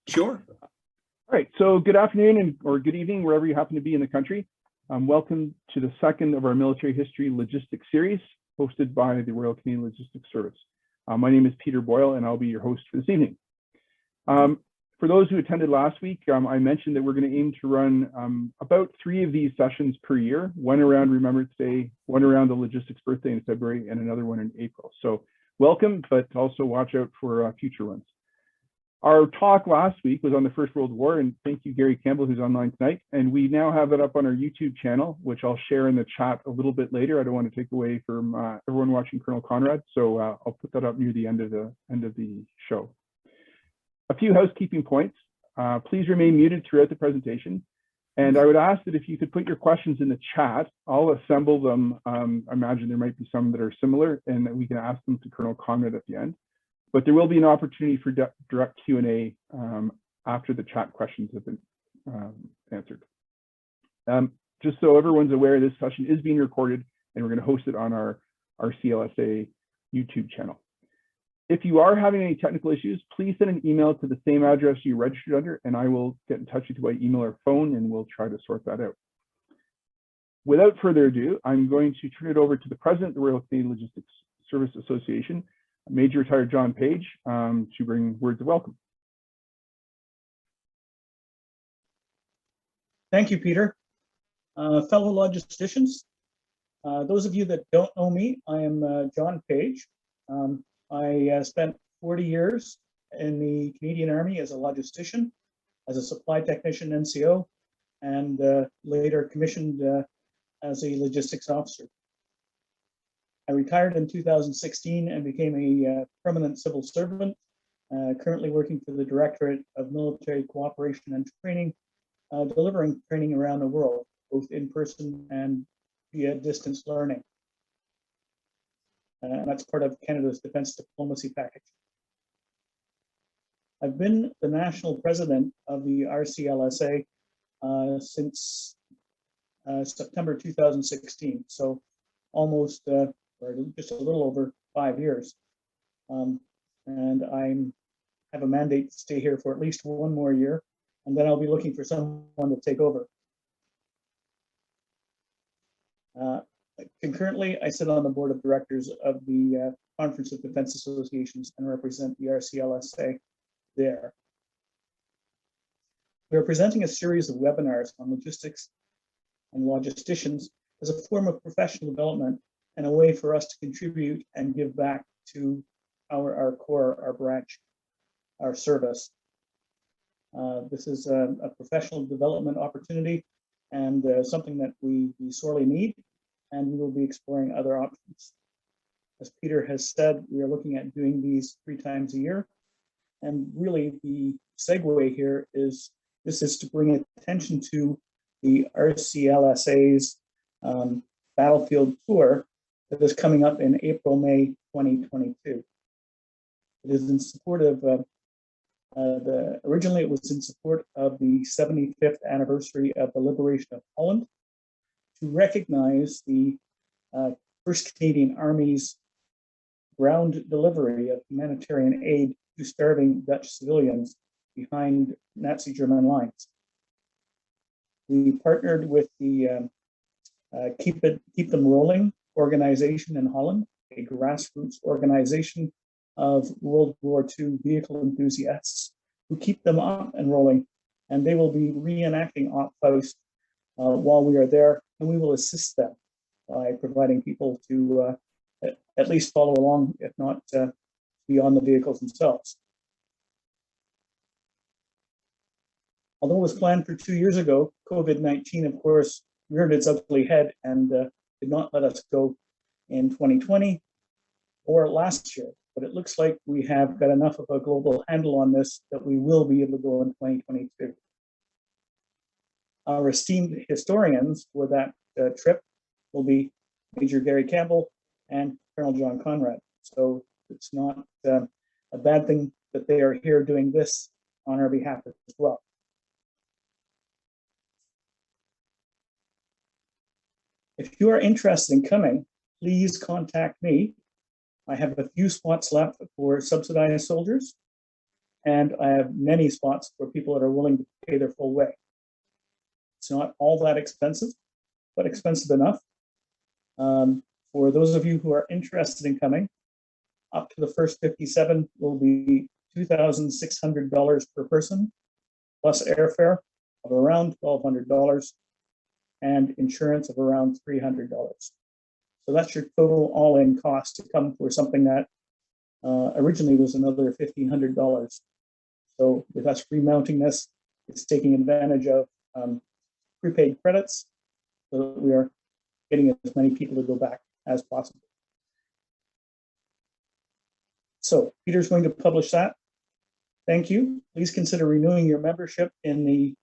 Sure. All right, so good afternoon or good evening, wherever you happen to be in the country. Welcome to the second of our military history logistics series hosted by the Royal Canadian Logistics Service. My name is Peter Boyle and I'll be your host for this evening. For those who attended last week, I mentioned that we're going to aim to run about 3 of these sessions per year, one around Remembrance Day, one around the logistics birthday in February, and another one in April. So welcome, but also watch out for future ones. Our talk last week was on the First World War, and thank you, Gary Campbell, who's online tonight. And we now have it up on our YouTube channel, which I'll share in the chat a little bit later. I don't want to take away from everyone watching Colonel Conrad, so I'll put that up near the end of the show. A few housekeeping points. Please remain muted throughout the presentation. And I would ask that if you could put your questions in the chat, I'll assemble them. I imagine there might be some that are similar, and that we can ask them to Colonel Conrad at the end. But there will be an opportunity for direct Q&A after the chat questions have been answered. Just so everyone's aware, this session is being recorded and we're going to host it on our RCLSA YouTube channel. If you are having any technical issues, please send an email to the same address you registered under, and I will get in touch with you by email or phone, and we'll try to sort that out. Without further ado, I'm going to turn it over to the President of the Royal Canadian Logistics Service Association, Major Retired John Page, to bring words of welcome. Thank you, Peter. Fellow logisticians, those of you that don't know me, I am John Page. I spent 40 years in the Canadian Army as a logistician, as a supply technician, NCO, and later commissioned as a logistics officer. I retired in 2016 and became a permanent civil servant, currently working for the Directorate of Military Cooperation and Training, delivering training around the world, both in person and via distance learning. And that's part of Canada's Defence Diplomacy Package. I've been the national president of the RCLSA since September 2016, so almost or just a little over 5 years. And I have a mandate to stay here for at least 1 more year, and then I'll be looking for someone to take over. Concurrently, I sit on the board of directors of the Conference of Defense Associations and represent the RCLSA there. We are presenting a series of webinars on logistics and logisticians as a form of professional development and a way for us to contribute and give back to our core, our branch, our service. This is a professional development opportunity and something that we sorely need, and we will be exploring other options. As Peter has said, we are looking at doing these 3 times a year. And really the segue here is, this is to bring attention to the RCLSA's Battlefield Tour that is coming up in April, May 2022. It is in support of, originally it was in support of the 75th anniversary of the liberation of Holland, to recognize the 1st Canadian Army's ground delivery of humanitarian aid to starving Dutch civilians behind Nazi German lines. We partnered with the Keep Them Rolling organization in Holland, a grassroots organization of World War II vehicle enthusiasts who keep them up and rolling, and they will be reenacting Op Faust while we are there, and we will assist them by providing people to at least follow along, if not be on the vehicles themselves. Although it was planned for 2 years ago, COVID-19, of course, reared its ugly head and did not let us go in 2020 or last year. But it looks like we have got enough of a global handle on this that we will be able to go in 2022. Our esteemed historians for that trip will be Major Gary Campbell and Colonel John Conrad. So it's not a bad thing that they are here doing this on our behalf as well. If you are interested in coming, please contact me. I have a few spots left for subsidized soldiers. And I have many spots for people that are willing to pay their full way. It's not all that expensive, but expensive enough. For those of you who are interested in coming, up to the first 57 will be $2,600 per person, plus airfare of around $1,200 and insurance of around $300. So that's your total all-in cost to come for something that originally was another $1,500. So with us remounting this, it's taking advantage of prepaid credits so that we are getting as many people to go back as possible. So Peter's going to publish that. Thank you. Please consider renewing your membership in the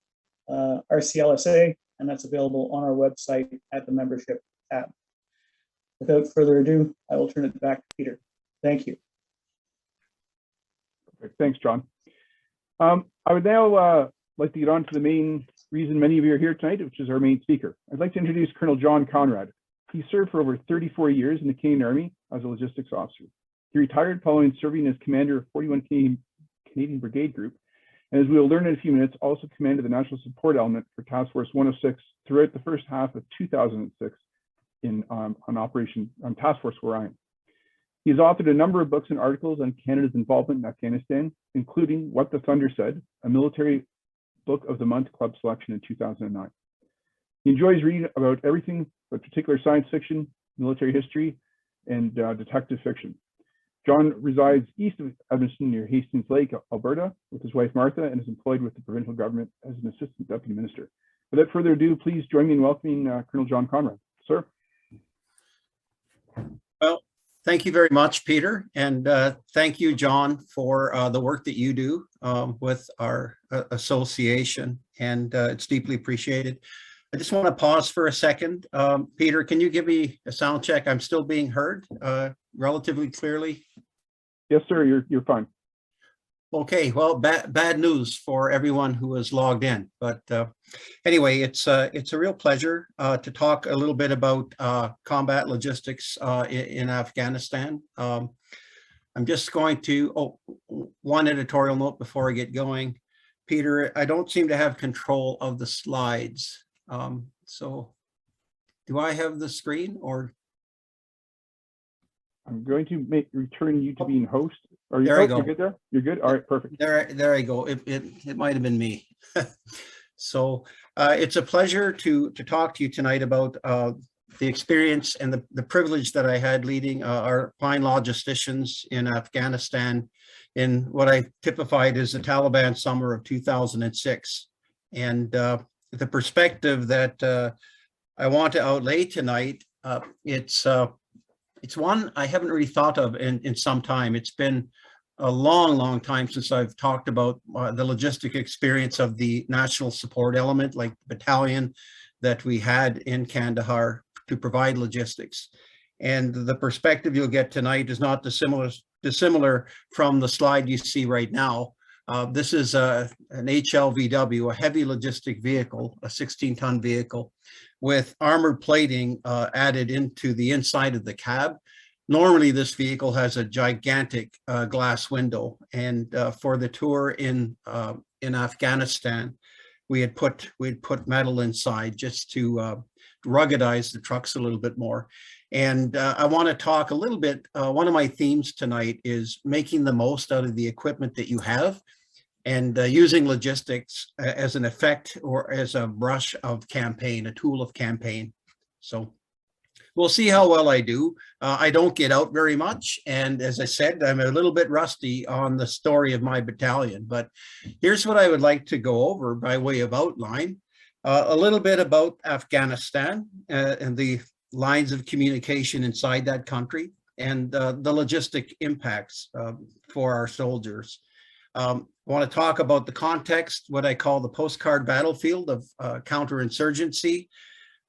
RCLSA, and that's available on our website at the membership tab. Without further ado, I will turn it back to Peter. Thank you. Perfect. Thanks, John. I would now like to get on to the main reason many of you are here tonight, which is our main speaker. I'd like to introduce Colonel John Conrad. He served for over 34 years in the Canadian Army as a logistics officer. He retired following serving as commander of 41 Canadian Brigade Group, and as we will learn in a few minutes, also commanded the National Support Element for Task Force 106 throughout the first half of 2006 on Task Force Orion. He has authored a number of books and articles on Canada's involvement in Afghanistan, including What the Thunder Said, a military book of the month club selection in 2009. He enjoys reading about everything but particular science fiction, military history, and detective fiction. John resides east of Edmonton near Hastings Lake, Alberta, with his wife Martha, and is employed with the provincial government as an assistant deputy minister. Without further ado, please join me in welcoming Colonel John Conrad. Sir. Well, thank you very much, Peter, and thank you, John, for the work that you do with our association, and it's deeply appreciated. I just want to pause for a second. Peter, can you give me a sound check? I'm still being heard relatively clearly. Yes, sir. You're fine. Okay. Well, bad news for everyone who is logged in. But anyway, it's a real pleasure to talk a little bit about combat logistics in Afghanistan. I'm just going to one editorial note before I get going. Peter, I don't seem to have control of the slides. So do I have the screen, or? I'm going to return you to being host. Are you, there I go. You're good there? You're good? All right, perfect. There I go. It might have been me. So it's a pleasure to talk to you tonight about the experience and the privilege that I had leading our fine logisticians in Afghanistan in what I typified as the Taliban summer of 2006. And the perspective that I want to outlay tonight, it's one I haven't really thought of in some time. It's been a long time since I've talked about the logistic experience of the National Support Element, like the battalion that we had in Kandahar to provide logistics. And the perspective you'll get tonight is not dissimilar from the slide you see right now. This is an HLVW, a heavy logistic vehicle, a 16-ton vehicle with armored plating added into the inside of the cab. Normally, this vehicle has a gigantic glass window, and for the tour in Afghanistan, we had put metal inside just to ruggedize the trucks a little bit more. And I want to talk a little bit. One of my themes tonight is making the most out of the equipment that you have, and using logistics as an effect or as a brush of campaign, a tool of campaign. So we'll see how well I do. I don't get out very much. And as I said, I'm a little bit rusty on the story of my battalion, but here's what I would like to go over by way of outline. A little bit about Afghanistan and the lines of communication inside that country, and the logistic impacts for our soldiers. I want to talk about the context, what I call the postcard battlefield of counterinsurgency,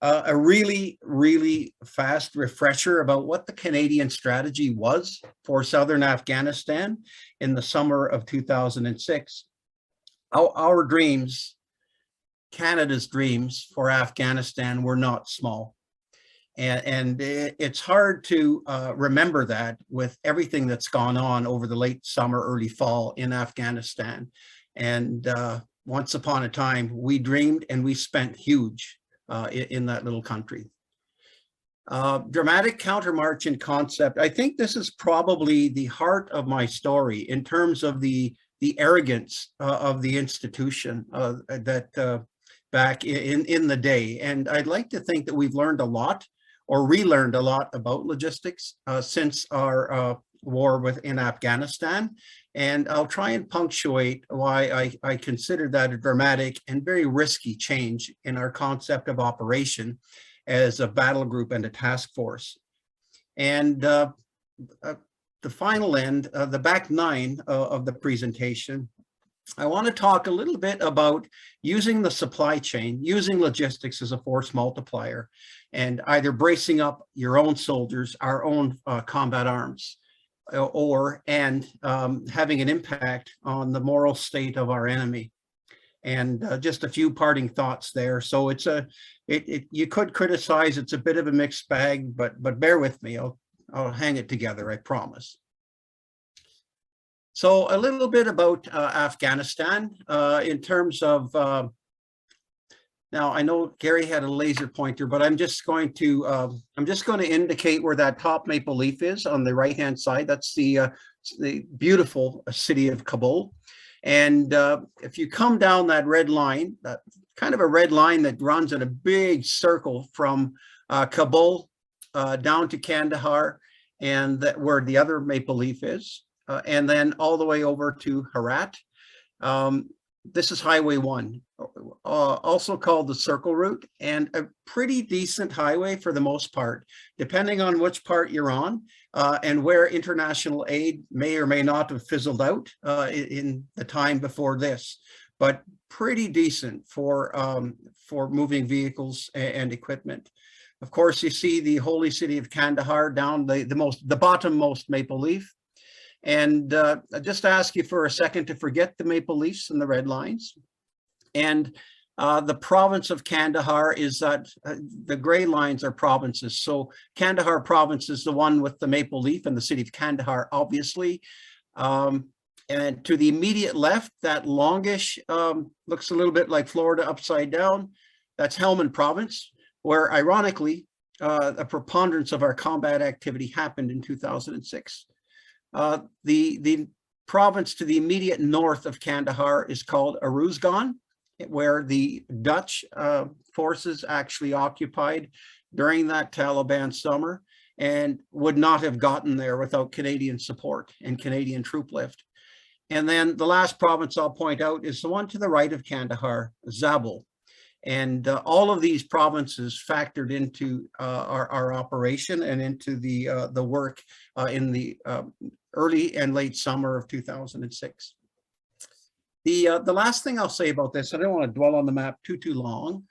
a really fast refresher about what the Canadian strategy was for Southern Afghanistan in the summer of 2006. Our dreams, Canada's dreams for Afghanistan, were not small. And it's hard to remember that with everything that's gone on over the late summer, early fall in Afghanistan. And once upon a time, we dreamed and we spent huge in that little country. Dramatic countermarch in concept. I think this is probably the heart of my story in terms of the arrogance of the institution that back in the day. And I'd like to think that we've learned a lot or relearned a lot about logistics since our war in Afghanistan. And I'll try and punctuate why I consider that a dramatic and very risky change in our concept of operation as a battle group and a task force. And the final end, the back nine of the presentation, I want to talk a little bit about using the supply chain, using logistics as a force multiplier, and either bracing up your own soldiers, our own combat arms, and having an impact on the moral state of our enemy. And just a few parting thoughts there. So you could criticize, it's a bit of a mixed bag, but bear with me, I'll hang it together, I promise. So a little bit about Afghanistan in terms of, now I know Gary had a laser pointer, but I'm just going to indicate where that top maple leaf is on the right-hand side. That's the beautiful city of Kabul. And if you come down that red line, that kind of a red line that runs in a big circle from Kabul down to Kandahar, and where the other maple leaf is, and then all the way over to Herat. This is Highway 1, also called the Circle Route, and a pretty decent highway for the most part, depending on which part you're on and where international aid may or may not have fizzled out in the time before this, but pretty decent for moving vehicles and equipment. Of course, you see the holy city of Kandahar down the bottommost maple leaf. And I just ask you for a second to forget the maple leafs and the red lines. And the province of Kandahar is that the gray lines are provinces. So Kandahar province is the one with the maple leaf, and the city of Kandahar, obviously. And to the immediate left, that longish, looks a little bit like Florida upside down. That's Helmand province, where ironically, a preponderance of our combat activity happened in 2006. The province to the immediate north of Kandahar is called Uruzgan, where the Dutch forces actually occupied during that Taliban summer and would not have gotten there without Canadian support and Canadian troop lift. And then the last province I'll point out is the one to the right of Kandahar, Zabul. And all of these provinces factored into our operation and into the work in the early and late summer of 2006. The last thing I'll say about this, I don't want to dwell on the map too long.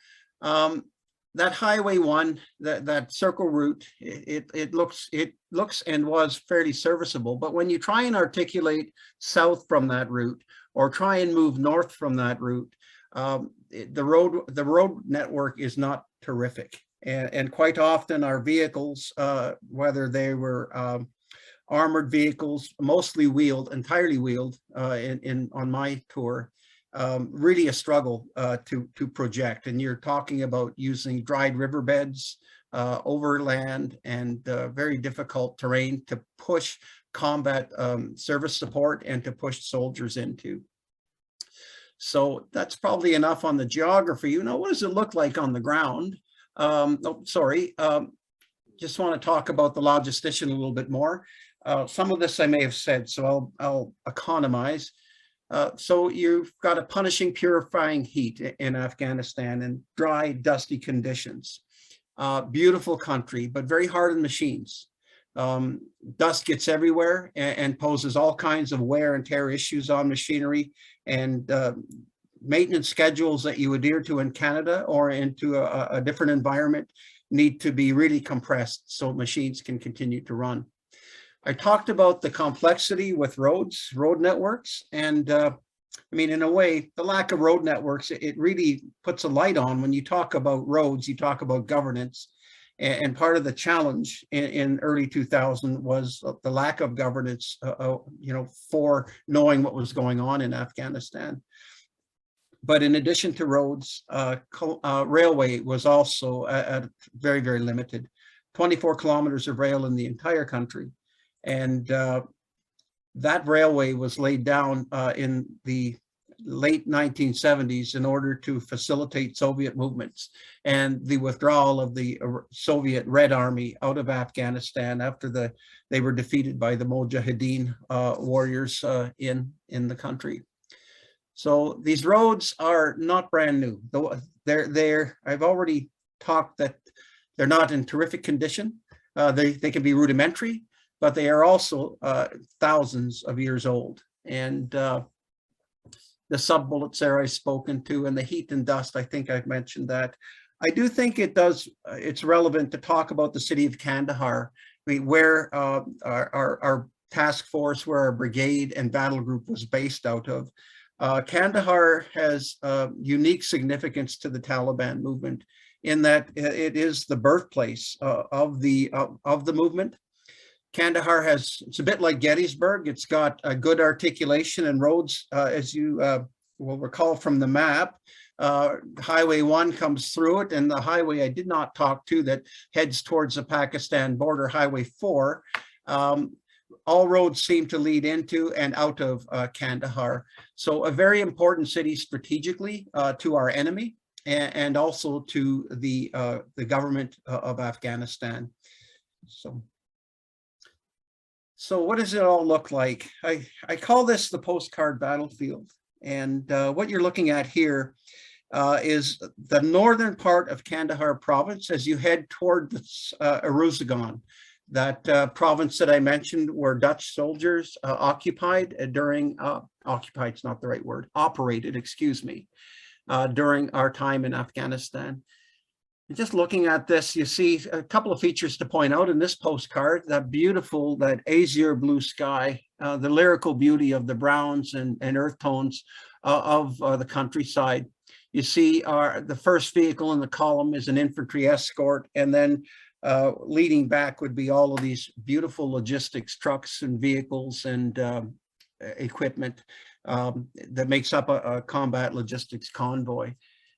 That Highway 1, that circle route, it looks and was fairly serviceable. But when you try and articulate south from that route or try and move north from that route, the road network is not terrific. And quite often our vehicles, whether they were armored vehicles, mostly wheeled, entirely wheeled on my tour, really a struggle to project. And you're talking about using dried riverbeds, overland, and very difficult terrain to push combat service support and to push soldiers into. So that's probably enough on the geography. You know, what does it look like on the ground? Just want to talk about the logistician a little bit more. Some of this I may have said, so I'll economize. So you've got a punishing, purifying heat in Afghanistan and dry, dusty conditions. Beautiful country, but very hard on machines. Dust gets everywhere and poses all kinds of wear and tear issues on machinery, and maintenance schedules that you adhere to in Canada or into a different environment need to be really compressed so machines can continue to run. I talked about the complexity with road networks, and I mean, in a way, the lack of road networks, it really puts a light on when you talk about roads, you talk about governance. And part of the challenge in early 2000 was the lack of governance, for knowing what was going on in Afghanistan. But in addition to roads, railway was also at very, very limited. 24 kilometers of rail in the entire country. And that railway was laid down in the late 1970s in order to facilitate Soviet movements and the withdrawal of the Soviet Red Army out of Afghanistan after they were defeated by the Mujahideen warriors in the country. So these roads are not brand new. I've already talked that they're not in terrific condition. They can be rudimentary, but they are also thousands of years old. And the sub-bullets there I've spoken to, and the heat and dust, I think I've mentioned that. I do think it's relevant to talk about the city of Kandahar, where our task force, where our brigade and battle group was based out of. Kandahar has unique significance to the Taliban movement in that it is the birthplace of the movement. Kandahar it's a bit like Gettysburg. It's got a good articulation and roads, as you will recall from the map. Highway 1 comes through it, and the highway I did not talk to that heads towards the Pakistan border, Highway 4. All roads seem to lead into and out of Kandahar. So a very important city strategically to our enemy and also to the government of Afghanistan. So what does it all look like? I call this the postcard battlefield. And what you're looking at here is the northern part of Kandahar province as you head toward the Uruzgan, that province that I mentioned where Dutch soldiers operated, excuse me, during our time in Afghanistan. And just looking at this, you see a couple of features to point out in this postcard: that beautiful, that azure blue sky, the lyrical beauty of the browns and earth tones of the countryside. You see the first vehicle in the column is an infantry escort, and then leading back would be all of these beautiful logistics trucks and vehicles and equipment that makes up a combat logistics convoy.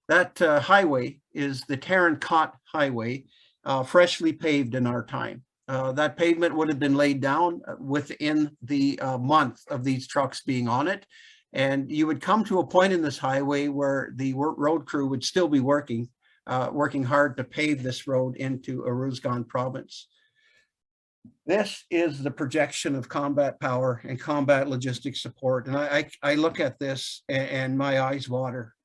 That highway is the Taran-Kot Highway, freshly paved in our time. That pavement would have been laid down within the month of these trucks being on it. And you would come to a point in this highway where the road crew would still be working hard to pave this road into Uruzgan province. This is the projection of combat power and combat logistics support. And I look at this and my eyes water.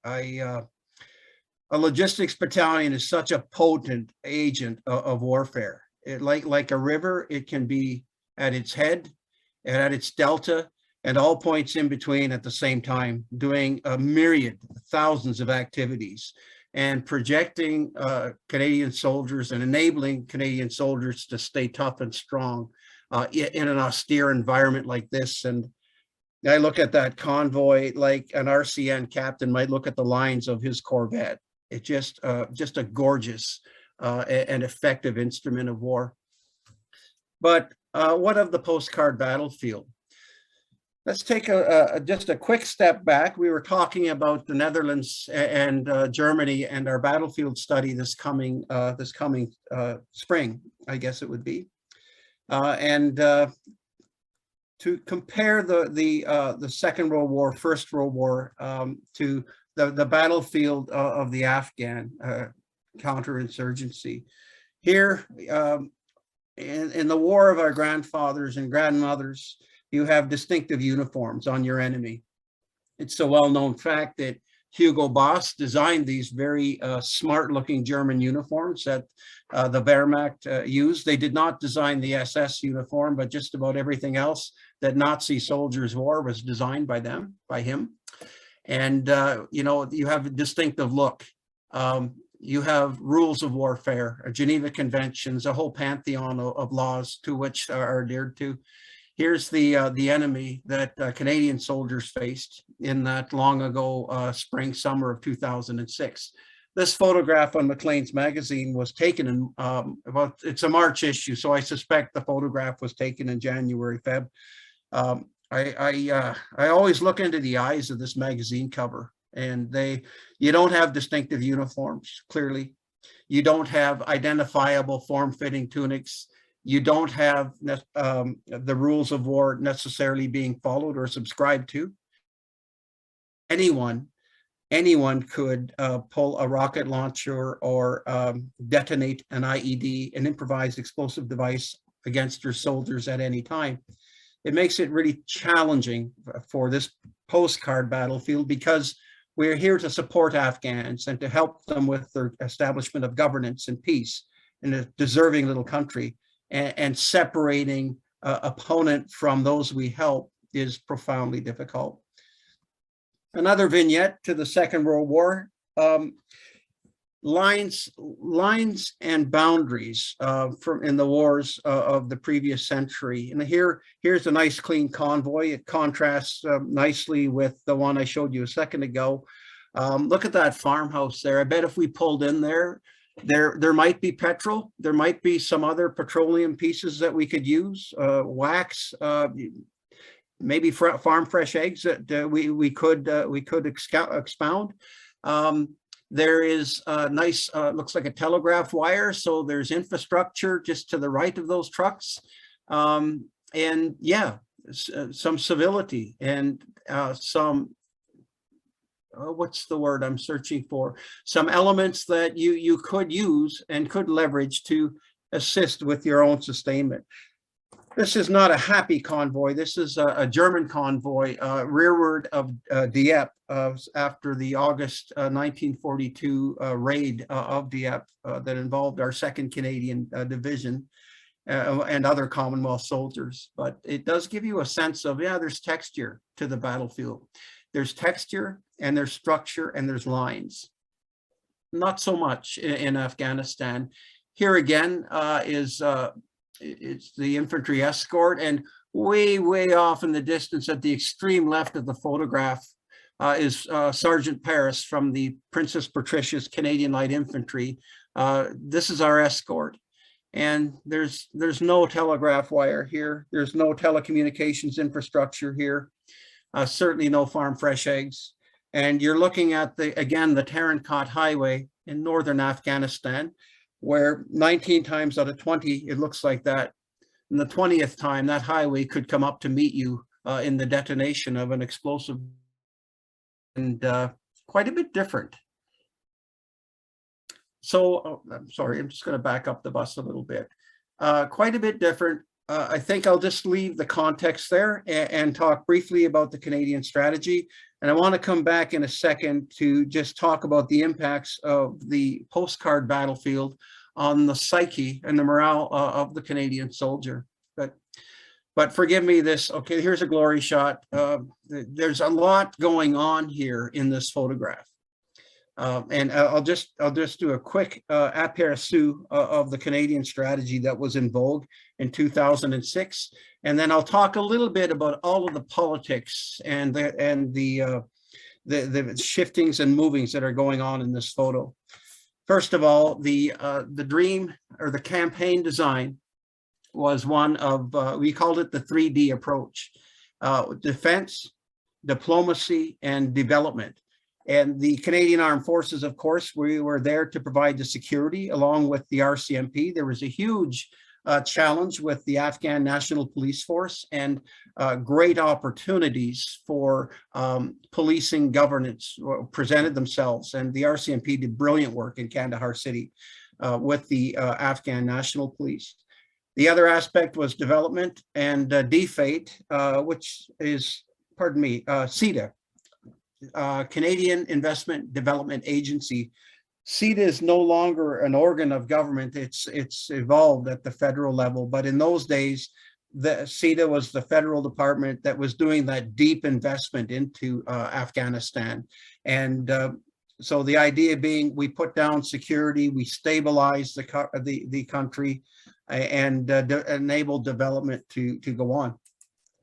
A logistics battalion is such a potent agent of warfare. Like a river, it can be at its head and at its delta and all points in between at the same time, doing a myriad, thousands of activities and projecting Canadian soldiers and enabling Canadian soldiers to stay tough and strong in an austere environment like this. And I look at that convoy like an RCN captain might look at the lines of his Corvette. It's just a gorgeous and effective instrument of war. But what of the postcard battlefield? Let's take just a quick step back. We were talking about the Netherlands and Germany and our battlefield study this coming spring, I guess it would be, and to compare the Second World War, First World War to the battlefield of the Afghan counterinsurgency. Here, in the war of our grandfathers and grandmothers, you have distinctive uniforms on your enemy. It's a well-known fact that Hugo Boss designed these very smart-looking German uniforms that the Wehrmacht used. They did not design the SS uniform, but just about everything else that Nazi soldiers wore was designed by him. And, you have a distinctive look. You have rules of warfare, Geneva Conventions, a whole pantheon of laws to which are adhered to. Here's the enemy that Canadian soldiers faced in that long ago spring, summer of 2006. this photograph on Maclean's magazine was taken in it's a March issue, so I suspect the photograph was taken in January, Feb. I always look into the eyes of this magazine cover, and you don't have distinctive uniforms, clearly. You don't have identifiable form-fitting tunics. You don't have the rules of war necessarily being followed or subscribed to. Anyone could pull a rocket launcher or detonate an IED, an improvised explosive device, against your soldiers at any time. It makes it really challenging for this postcard battlefield, because we're here to support Afghans and to help them with their establishment of governance and peace in a deserving little country. And separating opponent from those we help is profoundly difficult. Another vignette to the Second World War. Lines and boundaries from in the wars of the previous century. And here's a nice clean convoy. It contrasts nicely with the one I showed you a second ago. Look at that farmhouse there. I bet if we pulled in there might be petrol. There might be some other petroleum pieces that we could use, wax, maybe farm fresh eggs that we could expound. There is a nice, looks like a telegraph wire. So there's infrastructure just to the right of those trucks. And yeah, some civility and some, what's the word I'm searching for? Some elements that you could use and could leverage to assist with your own sustainment. This is not a happy convoy. This is a German convoy rearward of Dieppe after the August 1942 raid of Dieppe that involved our 2nd Canadian Division and other Commonwealth soldiers. But it does give you a sense of, yeah, there's texture to the battlefield. There's texture and there's structure and there's lines. Not so much in Afghanistan. Here again it's the infantry escort, and way off in the distance at the extreme left of the photograph is Sergeant Paris from the Princess Patricia's Canadian Light Infantry. This is our escort, and there's no telegraph wire here. There's no telecommunications infrastructure here. Certainly no farm fresh eggs. And you're looking at again the Tarin-Kot Highway in northern Afghanistan, where 19 times out of 20, it looks like that. And the 20th time, that highway could come up to meet you in the detonation of an explosive, and quite a bit different. So, I'm sorry, I'm just going to back up the bus a little bit. Quite a bit different. I think I'll just leave the context there and talk briefly about the Canadian strategy. And I want to come back in a second to just talk about the impacts of the postcard battlefield on the psyche and the morale of the Canadian soldier. But forgive me this, okay, here's a glory shot. There's a lot going on here in this photograph. And I'll just do a quick aperçu of the Canadian strategy that was in vogue in 2006, and then I'll talk a little bit about all of the politics and the shiftings and movings that are going on in this photo. First of all, the dream or the campaign design was one of we called it the 3D approach: defense, diplomacy, and development. And the Canadian Armed Forces, of course, we were there to provide the security along with the RCMP. There was a huge challenge with the Afghan National Police Force, and great opportunities for policing governance presented themselves. And the RCMP did brilliant work in Kandahar City with the Afghan National Police. The other aspect was development and DFATE, which is, pardon me, CEDA. Canadian Investment Development Agency. CEDA is no longer an organ of government. It's evolved at the federal level, but in those days, the CEDA was the federal department that was doing that deep investment into Afghanistan. And so the idea being, we put down security, we stabilize the country, and enable development to go on.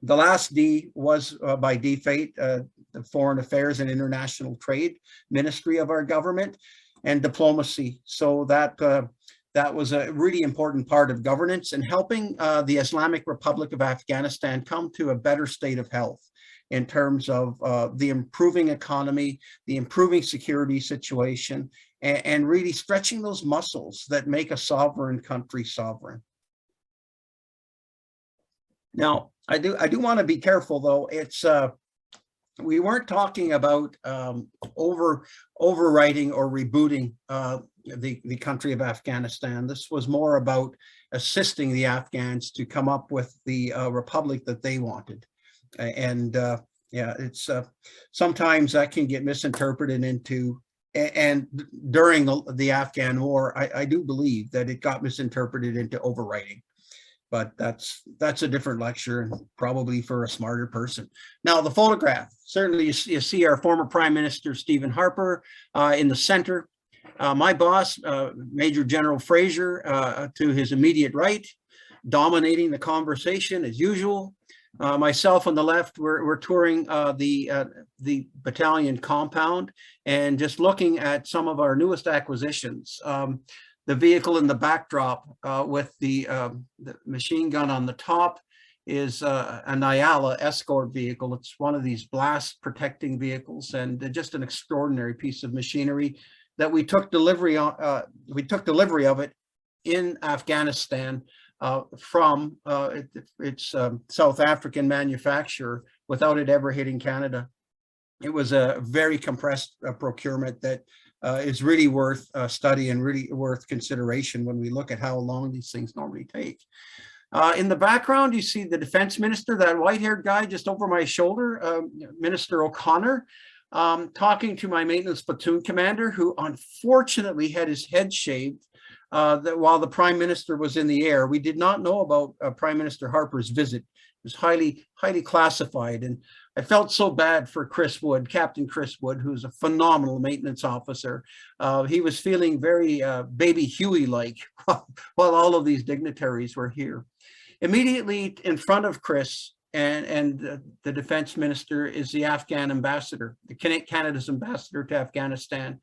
The last D was by DFATE, the Foreign Affairs and International Trade Ministry of our government. and diplomacy. So that that was a really important part of governance and helping the Islamic Republic of Afghanistan come to a better state of health in terms of the improving economy, the improving security situation, and really stretching those muscles that make a sovereign country sovereign. Now, I do want to be careful, though. It's we weren't talking about overwriting or rebooting the country of Afghanistan. This was more about assisting the Afghans to come up with the republic that they wanted. And yeah, it's sometimes that can get misinterpreted into, and during the Afghan war, I do believe that it got misinterpreted into overwriting. But that's a different lecture and probably for a smarter person. Now, the photograph, certainly you see our former Prime Minister, Stephen Harper, in the center. My boss, Major General Fraser, to his immediate right, dominating the conversation as usual. Myself on the left, we're touring the battalion compound and just looking at some of our newest acquisitions. The vehicle in the backdrop with the machine gun on the top is a Nyala escort vehicle. It's one of these blast protecting vehicles, and just an extraordinary piece of machinery that we took delivery on. We took delivery of it in Afghanistan from its South African manufacturer without it ever hitting Canada. It was a very compressed procurement that is really worth study and really worth consideration when we look at how long these things normally take. In the background, you see the defense minister, that white-haired guy just over my shoulder, Minister O'Connor, talking to my maintenance platoon commander, who unfortunately had his head shaved while the Prime Minister was in the air. We did not know about Prime Minister Harper's visit. It was highly classified, and I felt so bad for Chris Wood, Captain Chris Wood, who's a phenomenal maintenance officer. He was feeling very baby Huey-like while all of these dignitaries were here. Immediately in front of Chris and the defense minister is the Afghan ambassador, Canada's ambassador to Afghanistan,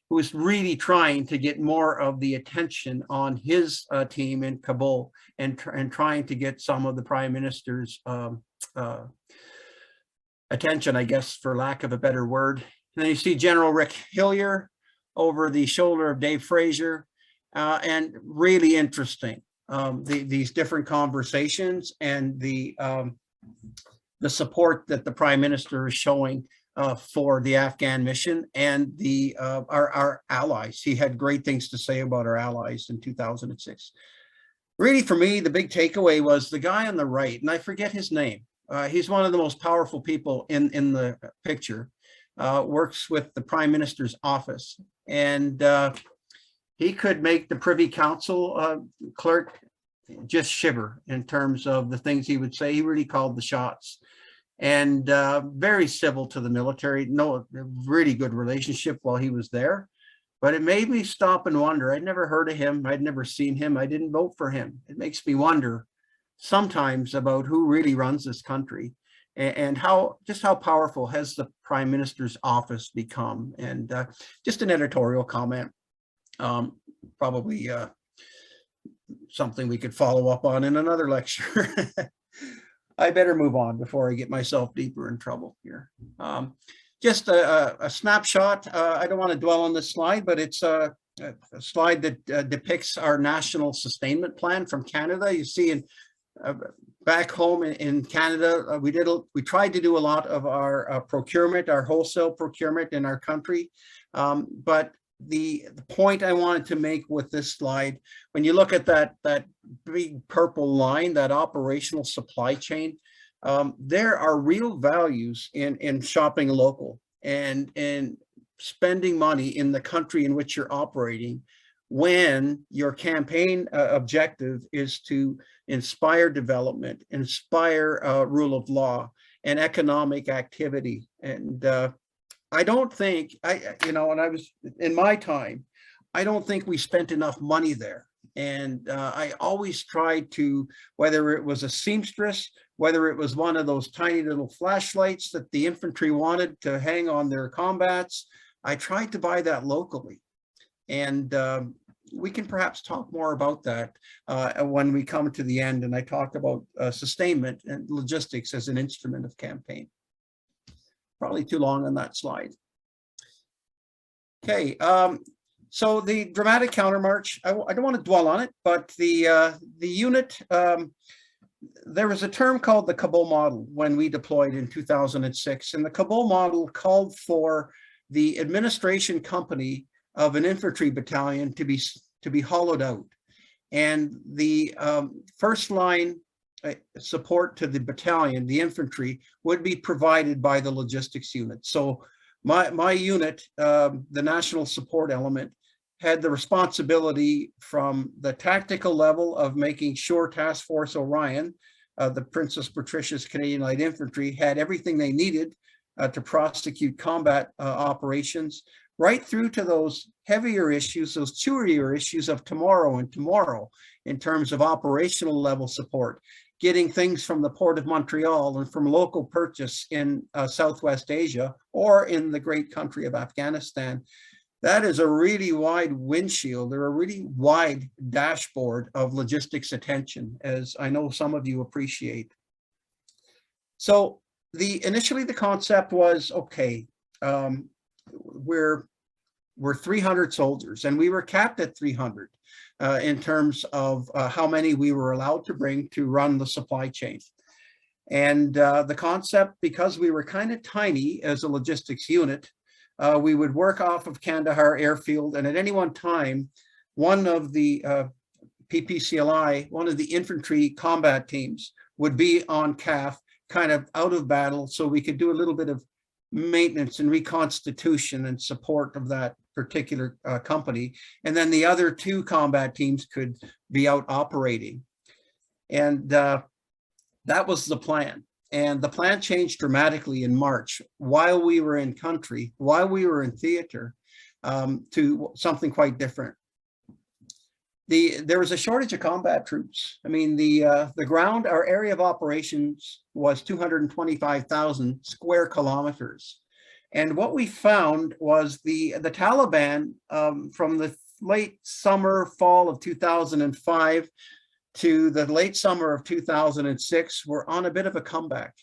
who is really trying to get more of the attention on his team in Kabul and trying to get some of the Prime Minister's attention, I guess, for lack of a better word. And then you see General Rick Hillier over the shoulder of Dave Fraser, and really interesting, these different conversations and the support that the Prime Minister is showing for the Afghan mission and our allies. He had great things to say about our allies in 2006. Really, for me, the big takeaway was the guy on the right, and I forget his name. He's one of the most powerful people in the picture, works with the Prime Minister's office, and he could make the Privy Council clerk just shiver in terms of the things he would say. He really called the shots, and very civil to the military. No, really good relationship while he was there. But it made me stop and wonder. I'd never heard of him. I'd never seen him. I didn't vote for him. It makes me wonder sometimes about who really runs this country and just how powerful has the Prime Minister's office become. And just an editorial comment, probably something we could follow up on in another lecture. I better move on before I get myself deeper in trouble here. Just a snapshot. I don't want to dwell on this slide, but it's a slide that depicts our national sustainment plan from Canada. You see back home in Canada, we tried to do a lot of our procurement, our wholesale procurement in our country. But the point I wanted to make with this slide, when you look at that big purple line, that operational supply chain, there are real values in shopping local and spending money in the country in which you're operating when your campaign objective is to inspire development, inspire rule of law and economic activity. And I don't think, when I was in my time, I don't think we spent enough money there. And I always tried to, whether it was a seamstress, whether it was one of those tiny little flashlights that the infantry wanted to hang on their combats, I tried to buy that locally. And we can perhaps talk more about that when we come to the end and I talk about sustainment and logistics as an instrument of campaign. Probably too long on that slide. Okay, so the dramatic countermarch, I don't want to dwell on it, but the unit, there was a term called the Kabul Model when we deployed in 2006, and the Kabul Model called for the administration company of an infantry battalion to be hollowed out, and the first line support to the battalion, the infantry, would be provided by the logistics unit. So my unit, the national support element, had the responsibility from the tactical level of making sure Task Force Orion, the Princess Patricia's Canadian Light Infantry, had everything they needed to prosecute combat operations, right through to those heavier issues, those chewier issues of tomorrow in terms of operational level support, getting things from the Port of Montreal and from local purchase in Southwest Asia or in the great country of Afghanistan. That is a really wide windshield or a really wide dashboard of logistics attention, as I know some of you appreciate. So initially the concept was, okay, we're 300 soldiers, and we were capped at 300 in terms of how many we were allowed to bring to run the supply chain. And the concept, because we were kind of tiny as a logistics unit, we would work off of Kandahar airfield, and at any one time, one of the PPCLI, one of the infantry combat teams, would be on CAF, kind of out of battle, so we could do a little bit of maintenance and reconstitution and support of that particular company. And then the other two combat teams could be out operating. And that was the plan. And the plan changed dramatically in March while we were in country, while we were in theater, to something quite different. There was a shortage of combat troops. I mean, the ground, our area of operations was 225,000 square kilometers. And what we found was the Taliban from the late summer, fall of 2005 to the late summer of 2006 were on a bit of a comeback.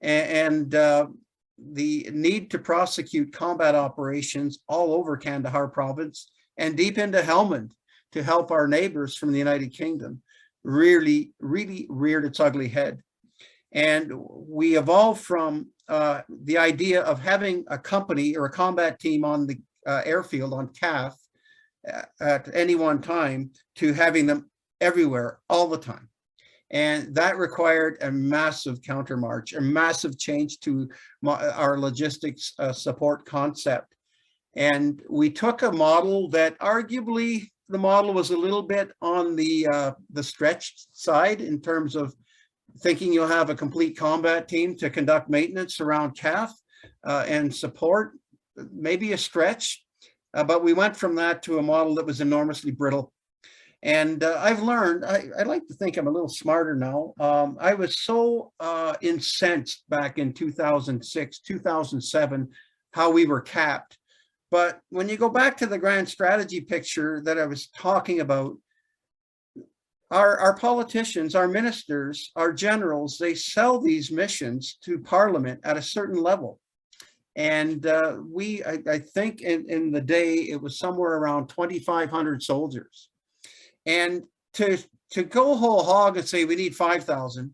And the need to prosecute combat operations all over Kandahar province and deep into Helmand to help our neighbors from the United Kingdom really reared its ugly head. And we evolved from the idea of having a company or a combat team on the airfield on CAF at any one time to having them everywhere all the time. And that required a massive countermarch, a massive change to our logistics support concept. And we took a model that arguably the model was a little bit on the stretched side in terms of thinking you'll have a complete combat team to conduct maintenance around CAF and support, maybe a stretch, but we went from that to a model that was enormously brittle. And I've learned, I like to think I'm a little smarter now. I was so incensed back in 2006, 2007, how we were capped. But when you go back to the grand strategy picture that I was talking about, our politicians, our ministers, our generals, they sell these missions to Parliament at a certain level. And I think in the day, it was somewhere around 2,500 soldiers. And to go whole hog and say we need 5,000,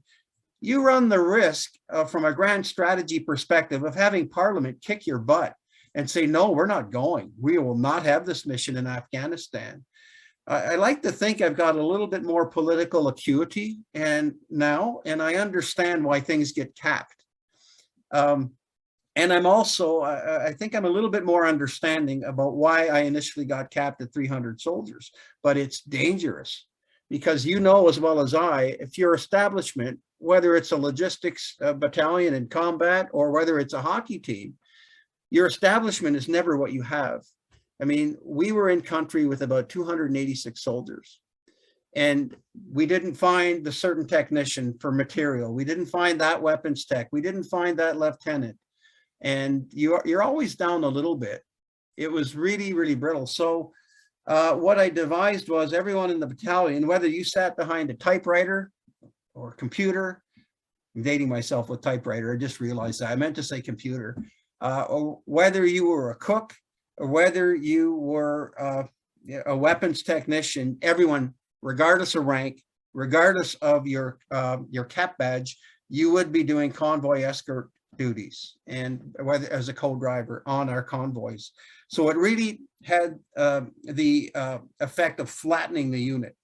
you run the risk from a grand strategy perspective of having Parliament kick your butt and say, no, we're not going. We will not have this mission in Afghanistan. I like to think I've got a little bit more political acuity and I understand why things get capped. And I'm also, I think I'm a little bit more understanding about why I initially got capped at 300 soldiers, but it's dangerous because you know as well as I, if your establishment, whether it's a logistics battalion in combat or whether it's a hockey team, your establishment is never what you have. I mean, we were in country with about 286 soldiers and we didn't find the certain technician for material. We didn't find that weapons tech. We didn't find that lieutenant. And you're always down a little bit. It was really, really brittle. So what I devised was everyone in the battalion, whether you sat behind a typewriter or computer, I'm dating myself with typewriter, I just realized that I meant to say computer, or whether you were a cook or whether you were a weapons technician, everyone, regardless of rank, regardless of your cap badge, you would be doing convoy escort duties, and whether as a co-driver on our convoys. So it really had the effect of flattening the unit.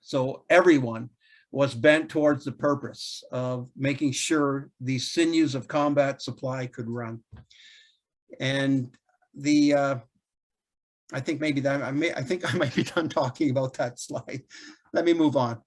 So everyone was bent towards the purpose of making sure the sinews of combat supply could run. And the I think maybe that I think I might be done talking about that slide. Let me move on.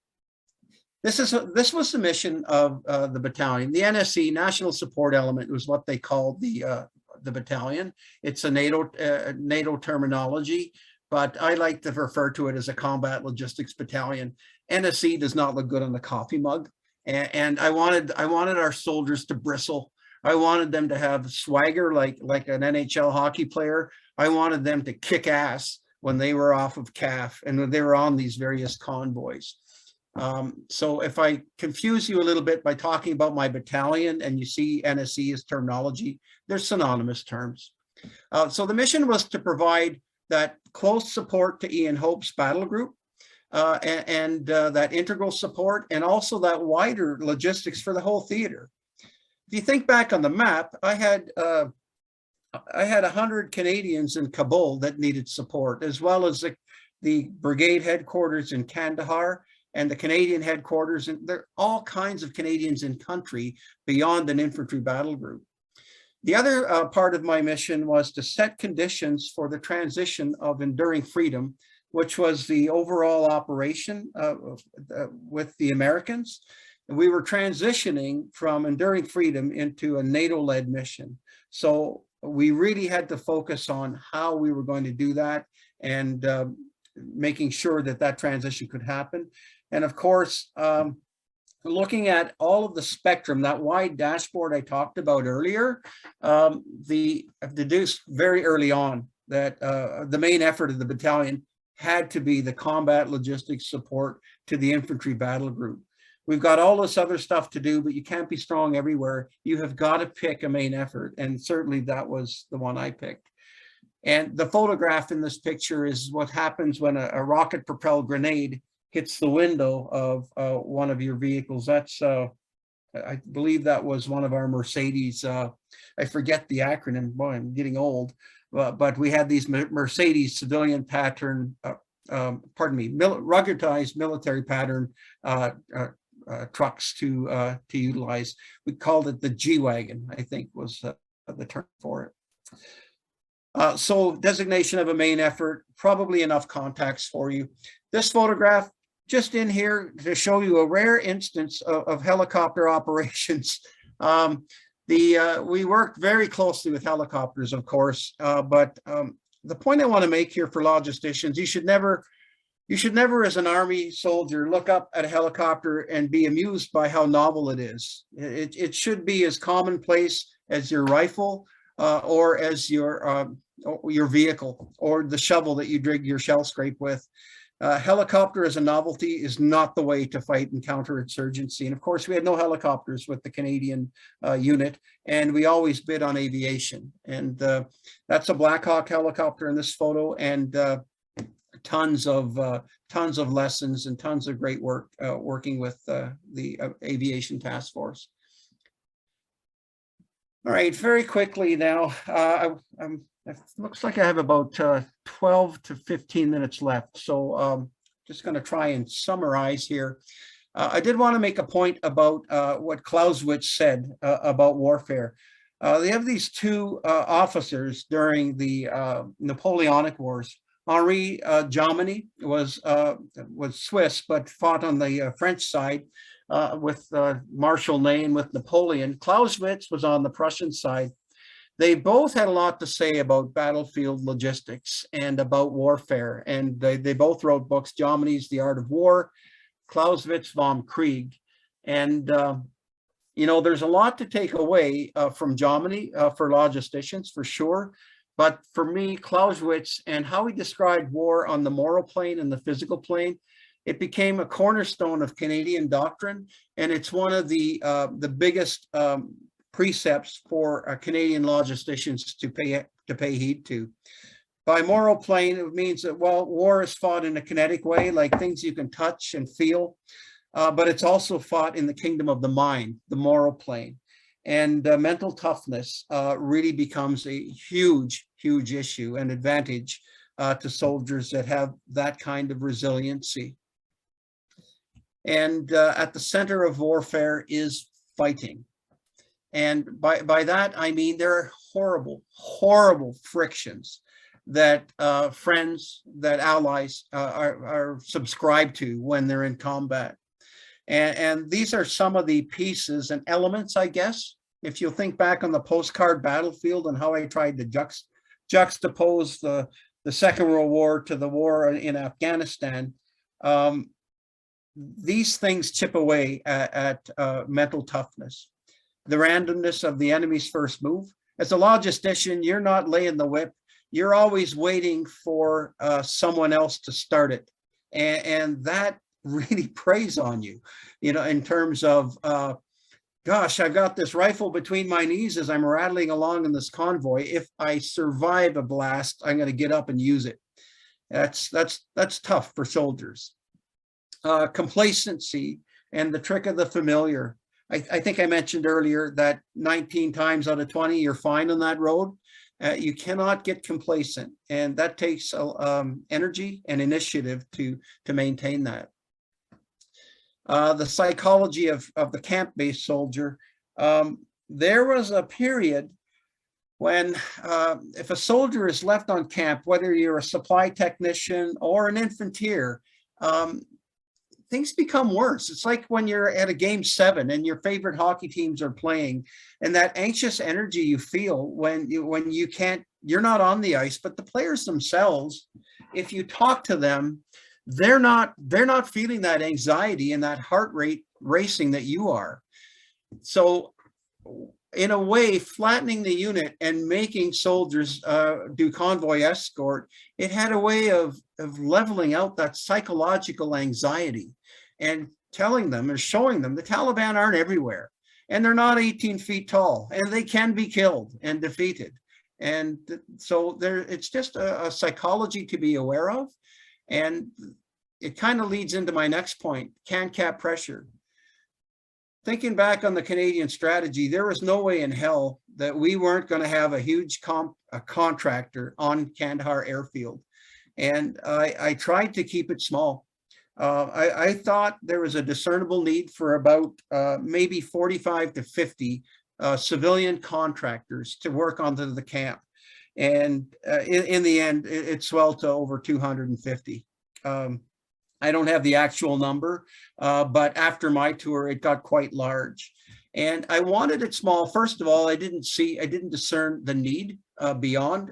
This was the mission of the battalion. The NSE, National Support Element, was what they called the battalion. It's a NATO terminology, but I like to refer to it as a combat logistics battalion. NSE does not look good on the coffee mug, and I wanted our soldiers to bristle. I wanted them to have swagger like an NHL hockey player. I wanted them to kick ass when they were off of CAF and when they were on these various convoys. So if I confuse you a little bit by talking about my battalion and you see NSE as terminology, they're synonymous terms. So the mission was to provide that close support to Ian Hope's battle group and that integral support, and also that wider logistics for the whole theater. If you think back on the map, I had 100 Canadians in Kabul that needed support, as well as the brigade headquarters in Kandahar and the Canadian headquarters, and there are all kinds of Canadians in country beyond an infantry battle group. The other part of my mission was to set conditions for the transition of Enduring Freedom, which was the overall operation with the Americans. And we were transitioning from Enduring Freedom into a NATO-led mission. So we really had to focus on how we were going to do that and making sure that that transition could happen. And of course, looking at all of the spectrum, that wide dashboard I talked about earlier, I've deduced very early on that the main effort of the battalion had to be the combat logistics support to the infantry battle group. We've got all this other stuff to do, but you can't be strong everywhere. You have got to pick a main effort, and certainly that was the one I picked. And the photograph in this picture is what happens when a rocket-propelled grenade hits the window of one of your vehicles. That's, I believe that was one of our Mercedes. I forget the acronym, boy, I'm getting old, but we had these Mercedes civilian pattern, ruggedized military pattern trucks to utilize. We called it the G-Wagon, I think was the term for it. So designation of a main effort, probably enough context for you. This photograph just in here to show you a rare instance of helicopter operations. We worked very closely with helicopters, of course, but the point I want to make here for logisticians, you should never as an Army soldier look up at a helicopter and be amused by how novel it is. It should be as commonplace as your rifle or as your vehicle or the shovel that you dig your shell scrape with. Helicopter as a novelty is not the way to fight and counterinsurgency. And of course, we had no helicopters with the Canadian unit, and we always bid on aviation. And that's a Black Hawk helicopter in this photo, and tons of lessons and tons of great work working with the Aviation Task Force. All right, very quickly now, it looks like I have about 12 to 15 minutes left. So just going to try and summarize here. I did want to make a point about what Clausewitz said about warfare. They have these two officers during the Napoleonic Wars. Henri Jomini was Swiss, but fought on the French side with Marshal Ney and with Napoleon. Clausewitz was on the Prussian side. They both had a lot to say about battlefield logistics and about warfare. And they both wrote books. Jomini's The Art of War, Clausewitz vom Krieg. And, you know, there's a lot to take away from Jomini for logisticians, for sure. But for me, Clausewitz and how he described war on the moral plane and the physical plane, it became a cornerstone of Canadian doctrine, and it's one of the biggest precepts for Canadian logisticians to pay heed to. By moral plane, it means that, well, war is fought in a kinetic way, like things you can touch and feel, but it's also fought in the kingdom of the mind, the moral plane. And mental toughness really becomes a huge, huge issue and advantage to soldiers that have that kind of resiliency. And at the center of warfare is fighting. And by that, I mean there are horrible, horrible frictions that friends, that allies are subscribed to when they're in combat. And these are some of the pieces and elements, I guess, if you'll think back on the Postcard Battlefield and how I tried to juxtapose the Second World War to the war in Afghanistan, these things chip away at mental toughness. The randomness of the enemy's first move. As a logistician, you're not laying the whip. You're always waiting for someone else to start it. And that really preys on you, you know, in terms of, gosh, I've got this rifle between my knees as I'm rattling along in this convoy. If I survive a blast, I'm going to get up and use it. That's tough for soldiers. Complacency and the trick of the familiar. I think I mentioned earlier that 19 times out of 20, you're fine on that road. You cannot get complacent, and that takes energy and initiative to maintain that. The psychology of the camp-based soldier. There was a period when if a soldier is left on camp, whether you're a supply technician or an infantry, things become worse. It's like when you're at a game 7 and your favorite hockey teams are playing, and that anxious energy you feel when you can't, you're not on the ice, but the players themselves, if you talk to them, they're not feeling that anxiety and that heart rate racing that you are. So in a way, flattening the unit and making soldiers do convoy escort, it had a way of leveling out that psychological anxiety and telling them and showing them the Taliban aren't everywhere, and they're not 18 feet tall, and they can be killed and defeated. And so it's just a psychology to be aware of. And it kind of leads into my next point, CANCAP pressure. Thinking back on the Canadian strategy, there was no way in hell that we weren't going to have a huge contractor on Kandahar airfield. And I tried to keep it small. I thought there was a discernible need for about maybe 45 to 50 civilian contractors to work onto the camp. And in the end, it swelled to over 250. I don't have the actual number, but after my tour, it got quite large. And I wanted it small. First of all, I didn't discern the need beyond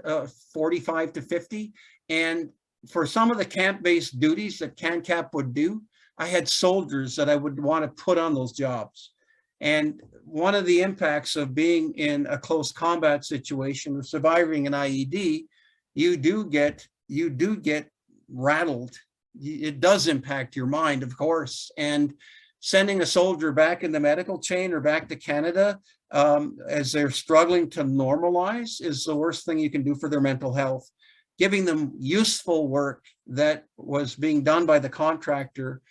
45 to 50. And for some of the camp-based duties that CANCAP would do, I had soldiers that I would want to put on those jobs. And one of the impacts of being in a close combat situation or surviving an IED, you do get rattled. It does impact your mind, of course. And sending a soldier back in the medical chain or back to Canada as they're struggling to normalize is the worst thing you can do for their mental health. Giving them useful work that was being done by the contractor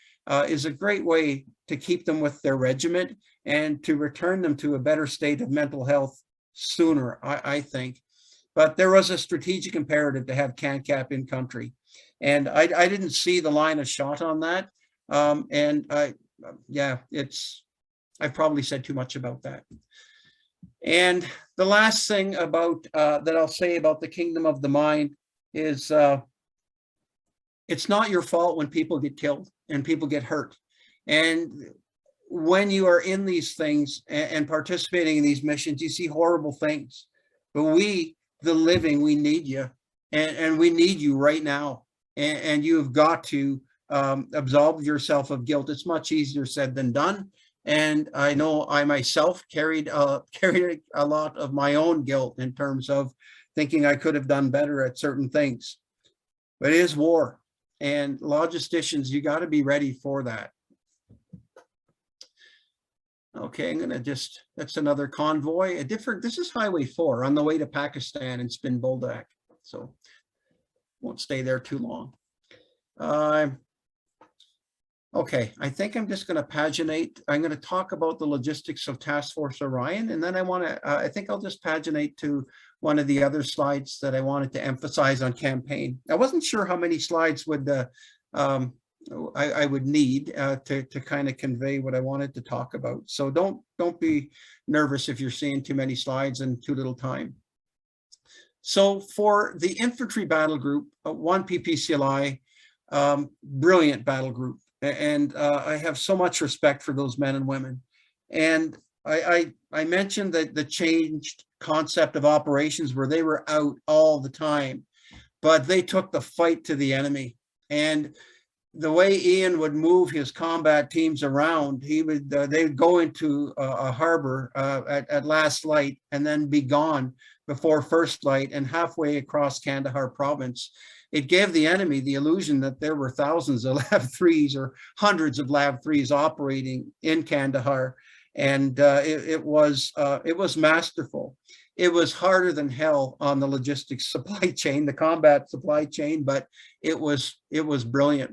is a great way to keep them with their regiment and to return them to a better state of mental health sooner, I think. But there was a strategic imperative to have CANCAP in country. And I didn't see the line of shot on that. I've probably said too much about that. And the last thing about that I'll say about the kingdom of the mind is it's not your fault when people get killed and people get hurt. And when you are in these things and participating in these missions, you see horrible things. But we, the living, we need you. And we need you right now. And you have got to absolve yourself of guilt. It's much easier said than done. And I know I myself carried a lot of my own guilt in terms of thinking I could have done better at certain things. But it is war, and logisticians, you got to be ready for that. Okay, I'm gonna just, that's another convoy, this is Highway 4 on the way to Pakistan and Spin Boldak. So won't stay there too long. Okay, I think I'm just going to paginate. I'm going to talk about the logistics of Task Force Orion, and then I think I'll just paginate to one of the other slides that I wanted to emphasize on campaign. I wasn't sure how many slides would I would need to kind of convey what I wanted to talk about. So don't be nervous if you're seeing too many slides and too little time. So for the infantry battle group, 1 PPCLI, brilliant battle group. And I have so much respect for those men and women. And I mentioned that the changed concept of operations where they were out all the time, but they took the fight to the enemy. And the way Ian would move his combat teams around, they would go into a harbor at last light and then be gone before first light and halfway across Kandahar province. It gave the enemy the illusion that there were thousands of LAV-3s or hundreds of LAV-3s operating in Kandahar, and it was masterful. It was harder than hell on the logistics supply chain, the combat supply chain, but it was brilliant.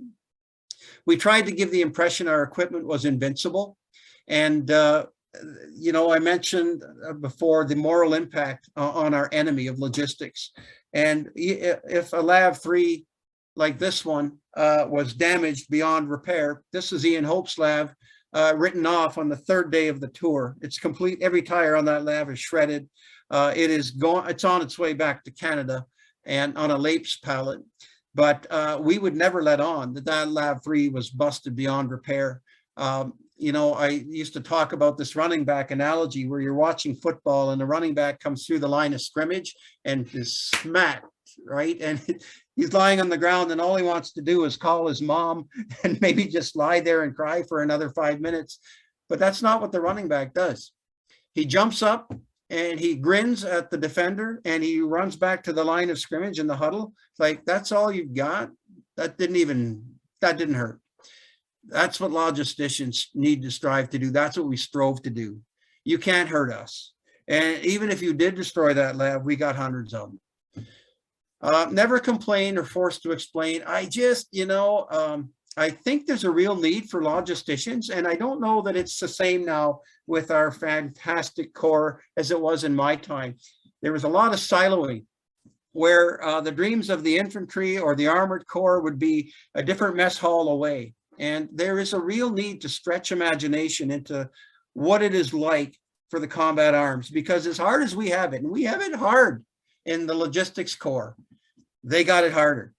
We tried to give the impression our equipment was invincible, and you know, I mentioned before the moral impact on our enemy of logistics. And if a LAV-3 like this one was damaged beyond repair, this is Ian Hope's LAV, written off on the 3rd day of the tour. It's complete. Every tire on that LAV is shredded. It is gone. It's on its way back to Canada and on a Lapes pallet. But we would never let on that LAV-3 was busted beyond repair. You know, I used to talk about this running back analogy where you're watching football and the running back comes through the line of scrimmage and is smacked, right? And he's lying on the ground and all he wants to do is call his mom and maybe just lie there and cry for another 5 minutes. But that's not what the running back does. He jumps up and he grins at the defender and he runs back to the line of scrimmage in the huddle. It's like, that's all you've got? That didn't hurt. That's what logisticians need to strive to do. That's what we strove to do. You can't hurt us. And even if you did destroy that LAV, we got hundreds of them. Never complain or forced to explain. I just, you know, I think there's a real need for logisticians, and I don't know that it's the same now with our fantastic corps as it was in my time. There was a lot of siloing where the dreams of the infantry or the armored corps would be a different mess hall away. And there is a real need to stretch imagination into what it is like for the combat arms, because as hard as we have it, and we have it hard in the logistics corps, they got it harder.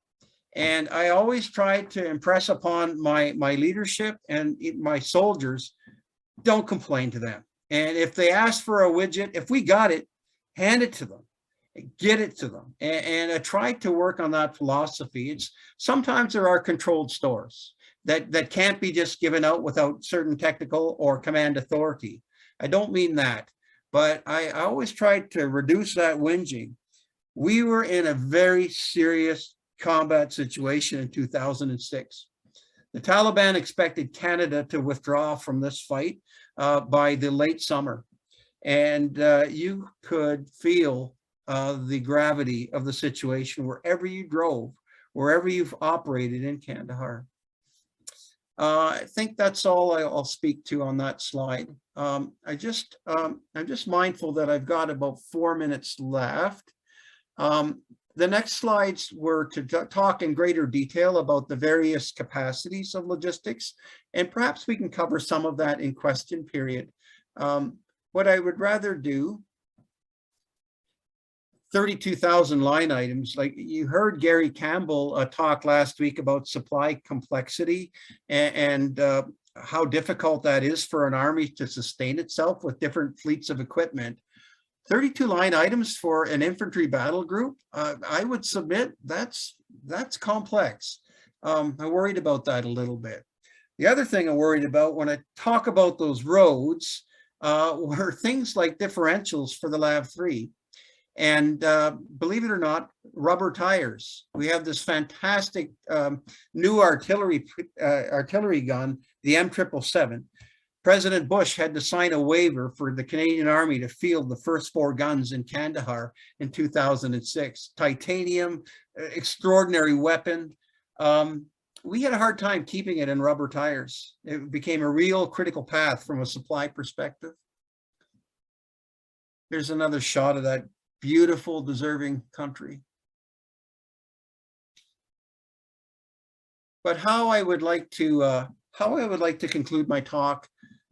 And I always try to impress upon my leadership and my soldiers, don't complain to them. And if they ask for a widget, if we got it, hand it to them, get it to them. And I try to work on that philosophy. Sometimes there are controlled stores that can't be just given out without certain technical or command authority. I don't mean that, but I always tried to reduce that whinging. We were in a very serious combat situation in 2006. The Taliban expected Canada to withdraw from this fight by the late summer. And you could feel the gravity of the situation wherever you drove, wherever you've operated in Kandahar. I think that's all I'll speak to on that slide. I'm just mindful that I've got about 4 minutes left. The next slides were to talk in greater detail about the various capacities of logistics, and perhaps we can cover some of that in question period. What I would rather do, 32,000 line items, like you heard Gary Campbell talk last week about supply complexity and how difficult that is for an army to sustain itself with different fleets of equipment. 32 line items for an infantry battle group, I would submit that's complex. I'm worried about that a little bit. The other thing I'm worried about when I talk about those roads were things like differentials for the LAV-3. And believe it or not, rubber tires. We have this fantastic new artillery gun, the M777. President Bush had to sign a waiver for the Canadian Army to field the first 4 guns in Kandahar in 2006. Titanium, extraordinary weapon. We had a hard time keeping it in rubber tires. It became a real critical path from a supply perspective. Here's another shot of that beautiful, deserving country. But how I would like to conclude my talk,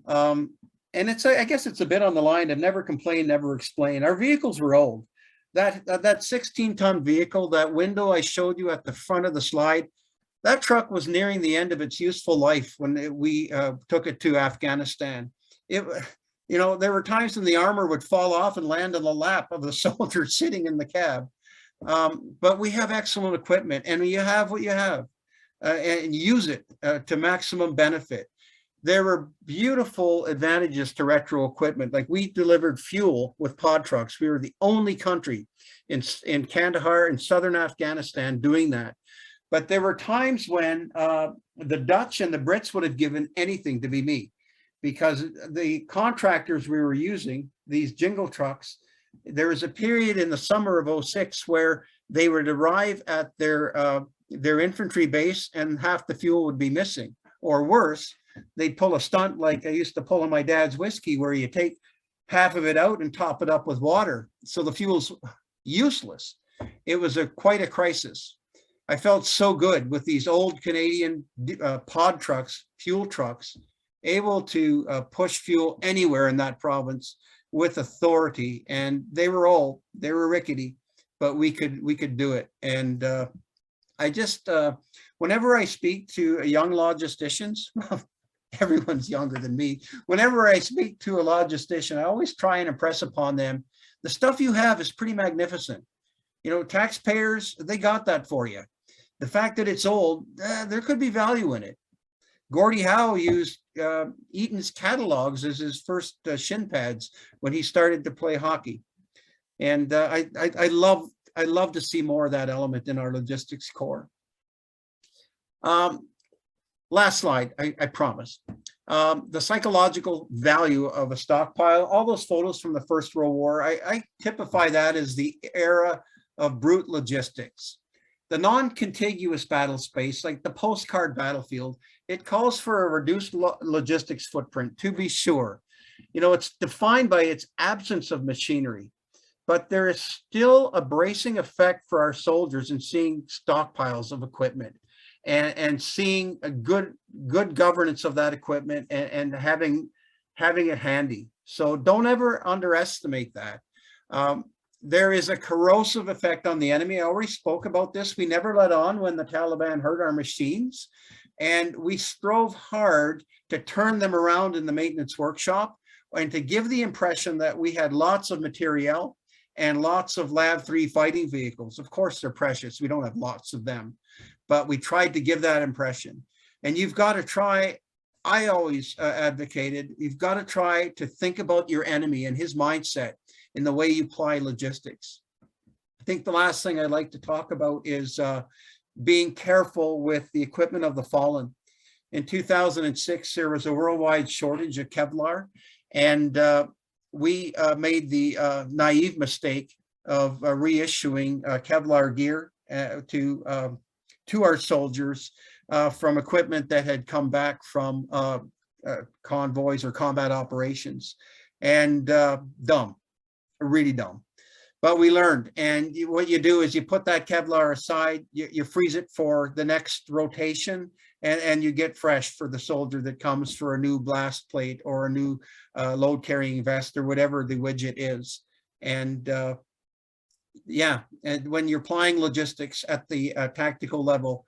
and I guess it's a bit on the line of never complain, never explain. Our vehicles were old. That 16-ton vehicle, that window I showed you at the front of the slide, that truck was nearing the end of its useful life when we took it to Afghanistan. You know, there were times when the armor would fall off and land on the lap of the soldier sitting in the cab. But we have excellent equipment, and you have what you have, and use it to maximum benefit. There were beautiful advantages to retro equipment. Like, we delivered fuel with pod trucks. We were the only country in Kandahar in Southern Afghanistan doing that. But there were times when the Dutch and the Brits would have given anything to be me, because the contractors we were using, these jingle trucks, there was a period in the summer of '06 where they would arrive at their infantry base and half the fuel would be missing. Or worse, they'd pull a stunt like I used to pull in my dad's whiskey, where you take half of it out and top it up with water. So the fuel's useless. It was quite a crisis. I felt so good with these old Canadian pod trucks, fuel trucks, able to push fuel anywhere in that province with authority. And they were old, they were rickety, but we could do it. And I just, whenever I speak to young logisticians, everyone's younger than me. Whenever I speak to a logistician, I always try and impress upon them, the stuff you have is pretty magnificent. You know, taxpayers, they got that for you. The fact that it's old, there could be value in it. Gordie Howe used Eaton's catalogs as his first shin pads when he started to play hockey. And I love to see more of that element in our logistics core. Last slide, I promise. The psychological value of a stockpile, all those photos from the First World War, I typify that as the era of brute logistics. The non-contiguous battle space, like the Postcard Battlefield, it calls for a reduced logistics footprint, to be sure. You know, it's defined by its absence of machinery, but there is still a bracing effect for our soldiers in seeing stockpiles of equipment and seeing a good governance of that equipment and having it handy. So don't ever underestimate that. There is a corrosive effect on the enemy. I already spoke about this. We never let on when the Taliban hurt our machines, and we strove hard to turn them around in the maintenance workshop and to give the impression that we had lots of materiel and lots of Lab 3 fighting vehicles. Of course, they're precious. We don't have lots of them, but we tried to give that impression. And you've got to try, I always advocated, you've got to try to think about your enemy and his mindset in the way you apply logistics. I think the last thing I'd like to talk about is being careful with the equipment of the fallen. In 2006, there was a worldwide shortage of Kevlar, and we made the naive mistake of reissuing Kevlar gear to our soldiers from equipment that had come back from convoys or combat operations. And dumb, really dumb. But we learned, and what you do is you put that Kevlar aside, you freeze it for the next rotation, and you get fresh for the soldier that comes for a new blast plate or a new load carrying vest or whatever the widget is. And yeah, and when you're applying logistics at the tactical level,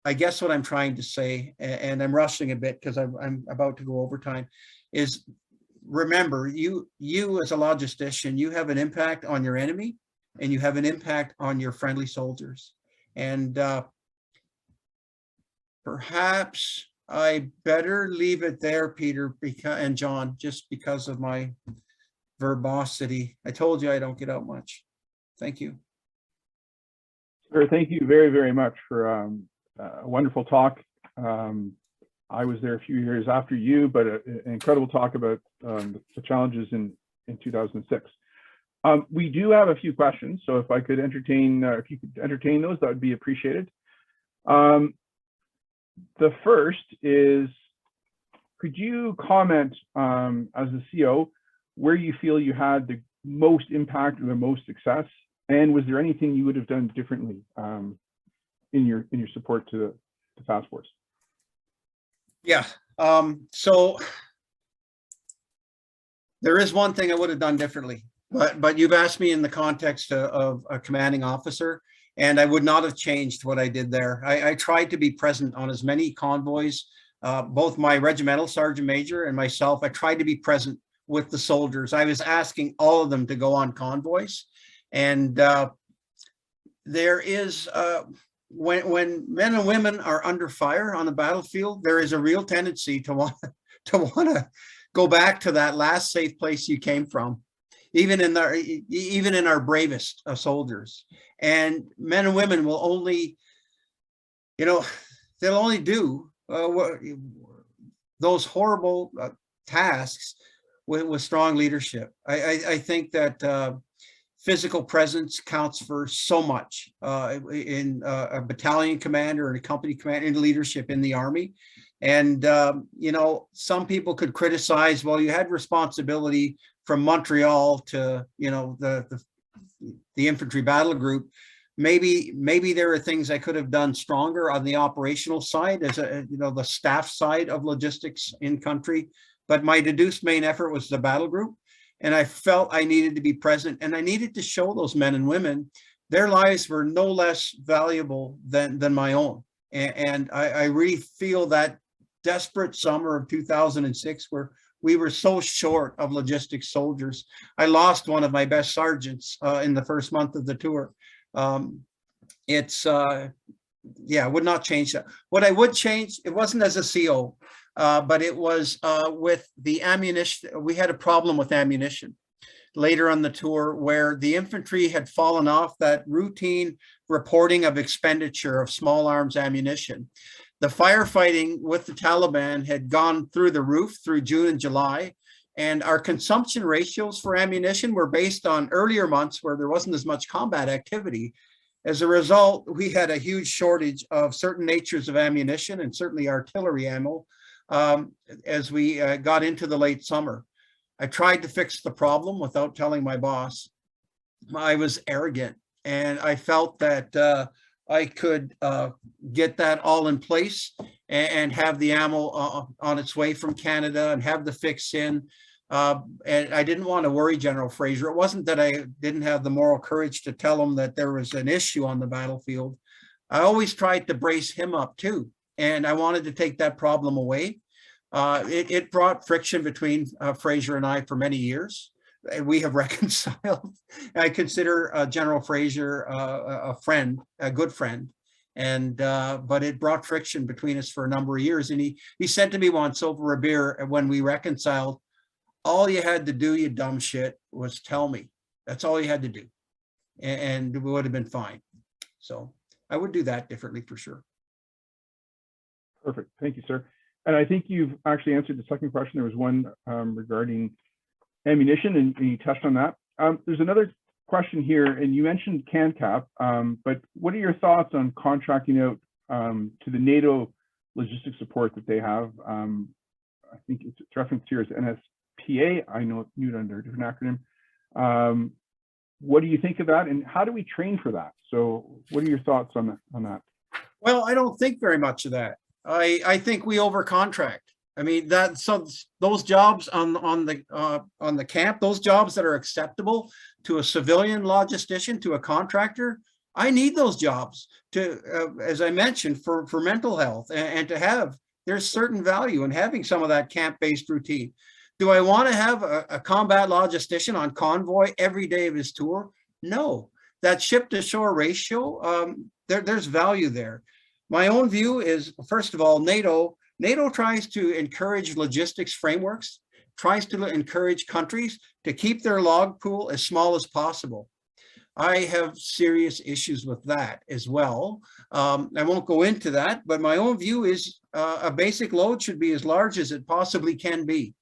I guess what I'm trying to say, and I'm rushing a bit because I'm about to go overtime, is remember, you as a logistician, you have an impact on your enemy and you have an impact on your friendly soldiers. And perhaps I better leave it there, Peter and John, just because of my verbosity. I told you I don't get out much. Thank you. Sir, thank you very, very much for a wonderful talk. I was there a few years after you, but an incredible talk about the challenges in 2006. We do have a few questions, so if I could entertain, if you could entertain those, that would be appreciated. The first is, could you comment as a CO where you feel you had the most impact or the most success, and was there anything you would have done differently in your support to the task force? Yeah. So there is one thing I would have done differently, but you've asked me in the context of a commanding officer, and I would not have changed what I did there. I tried to be present on as many convoys, both my regimental sergeant major and myself. I tried to be present with the soldiers. I was asking all of them to go on convoys, and there is when men and women are under fire on the battlefield, there is a real tendency to want to go back to that last safe place you came from, even in our bravest soldiers. And men and women will only, they'll only do those horrible tasks with strong leadership. I think that physical presence counts for so much in a battalion commander and a company commander in leadership in the Army. And, some people could criticize, well, you had responsibility from Montreal to, the infantry battle group. Maybe there are things I could have done stronger on the operational side as the staff side of logistics in country. But my deduced main effort was the battle group. And I felt I needed to be present, and I needed to show those men and women their lives were no less valuable than my own. And I really feel that desperate summer of 2006, where we were so short of logistics soldiers. I lost one of my best sergeants in the first month of the tour. I would not change that. What I would change, it wasn't as a CO, but it was with the ammunition. We had a problem with ammunition later on the tour where the infantry had fallen off that routine reporting of expenditure of small arms ammunition. The firefighting with the Taliban had gone through the roof through June and July, and our consumption ratios for ammunition were based on earlier months where there wasn't as much combat activity. As a result, we had a huge shortage of certain natures of ammunition, and certainly artillery ammo, as we got into the late summer. I tried to fix the problem without telling my boss. I was arrogant, and I felt that I could get that all in place and have the ammo on its way from Canada and have the fix in. And I didn't want to worry General Fraser. It wasn't that I didn't have the moral courage to tell him that there was an issue on the battlefield. I always tried to brace him up too. And I wanted to take that problem away. It brought friction between Fraser and I for many years. We have reconciled. I consider General Fraser a friend, a good friend. And but it brought friction between us for a number of years. And he said to me once over a beer when we reconciled, all you had to do, you dumb shit, was tell me. That's all you had to do. And we would have been fine. So I would do that differently for sure. Perfect. Thank you, sir. And I think you've actually answered the second question. There was one regarding ammunition, and you touched on that. There's another question here, and you mentioned CANCAP, but what are your thoughts on contracting out to the NATO logistics support that they have? I think it's referenced here as NSPA. I know it's new under a different acronym. What do you think of that, and how do we train for that? So what are your thoughts on that? Well, I don't think very much of that. I think we overcontract. I mean, those jobs on the camp, those jobs that are acceptable to a civilian logistician, to a contractor, I need those jobs to, as I mentioned, for mental health and to have, there's certain value in having some of that camp-based routine. Do I want to have a combat logistician on convoy every day of his tour? No. That ship-to-shore ratio, there's value there. My own view is, first of all, NATO tries to encourage logistics frameworks, tries to encourage countries to keep their log pool as small as possible. I have serious issues with that as well. I won't go into that, but my own view is a basic load should be as large as it possibly can be.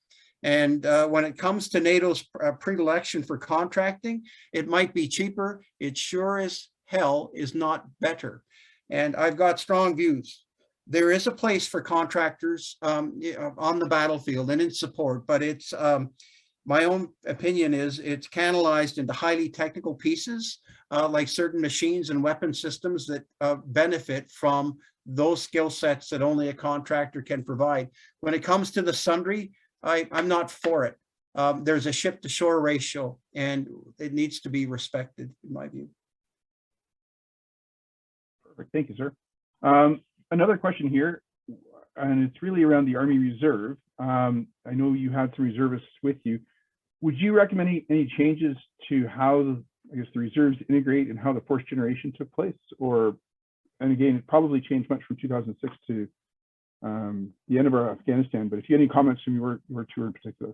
And when it comes to NATO's predilection for contracting, it might be cheaper. It sure as hell is not better. And I've got strong views. There is a place for contractors on the battlefield and in support, but it's my own opinion is it's canalized into highly technical pieces, like certain machines and weapon systems that benefit from those skill sets that only a contractor can provide. When it comes to the sundry, I'm not for it. There's a ship to shore ratio and it needs to be respected in my view. Perfect, thank you, sir. Another question here, and it's really around the Army Reserve. I know you had some reservists with you. Would you recommend any changes to how, I guess, the reserves integrate and how the fourth generation took place? Or, and again, it probably changed much from 2006 to the end of our Afghanistan, but if you had any comments from your tour in particular.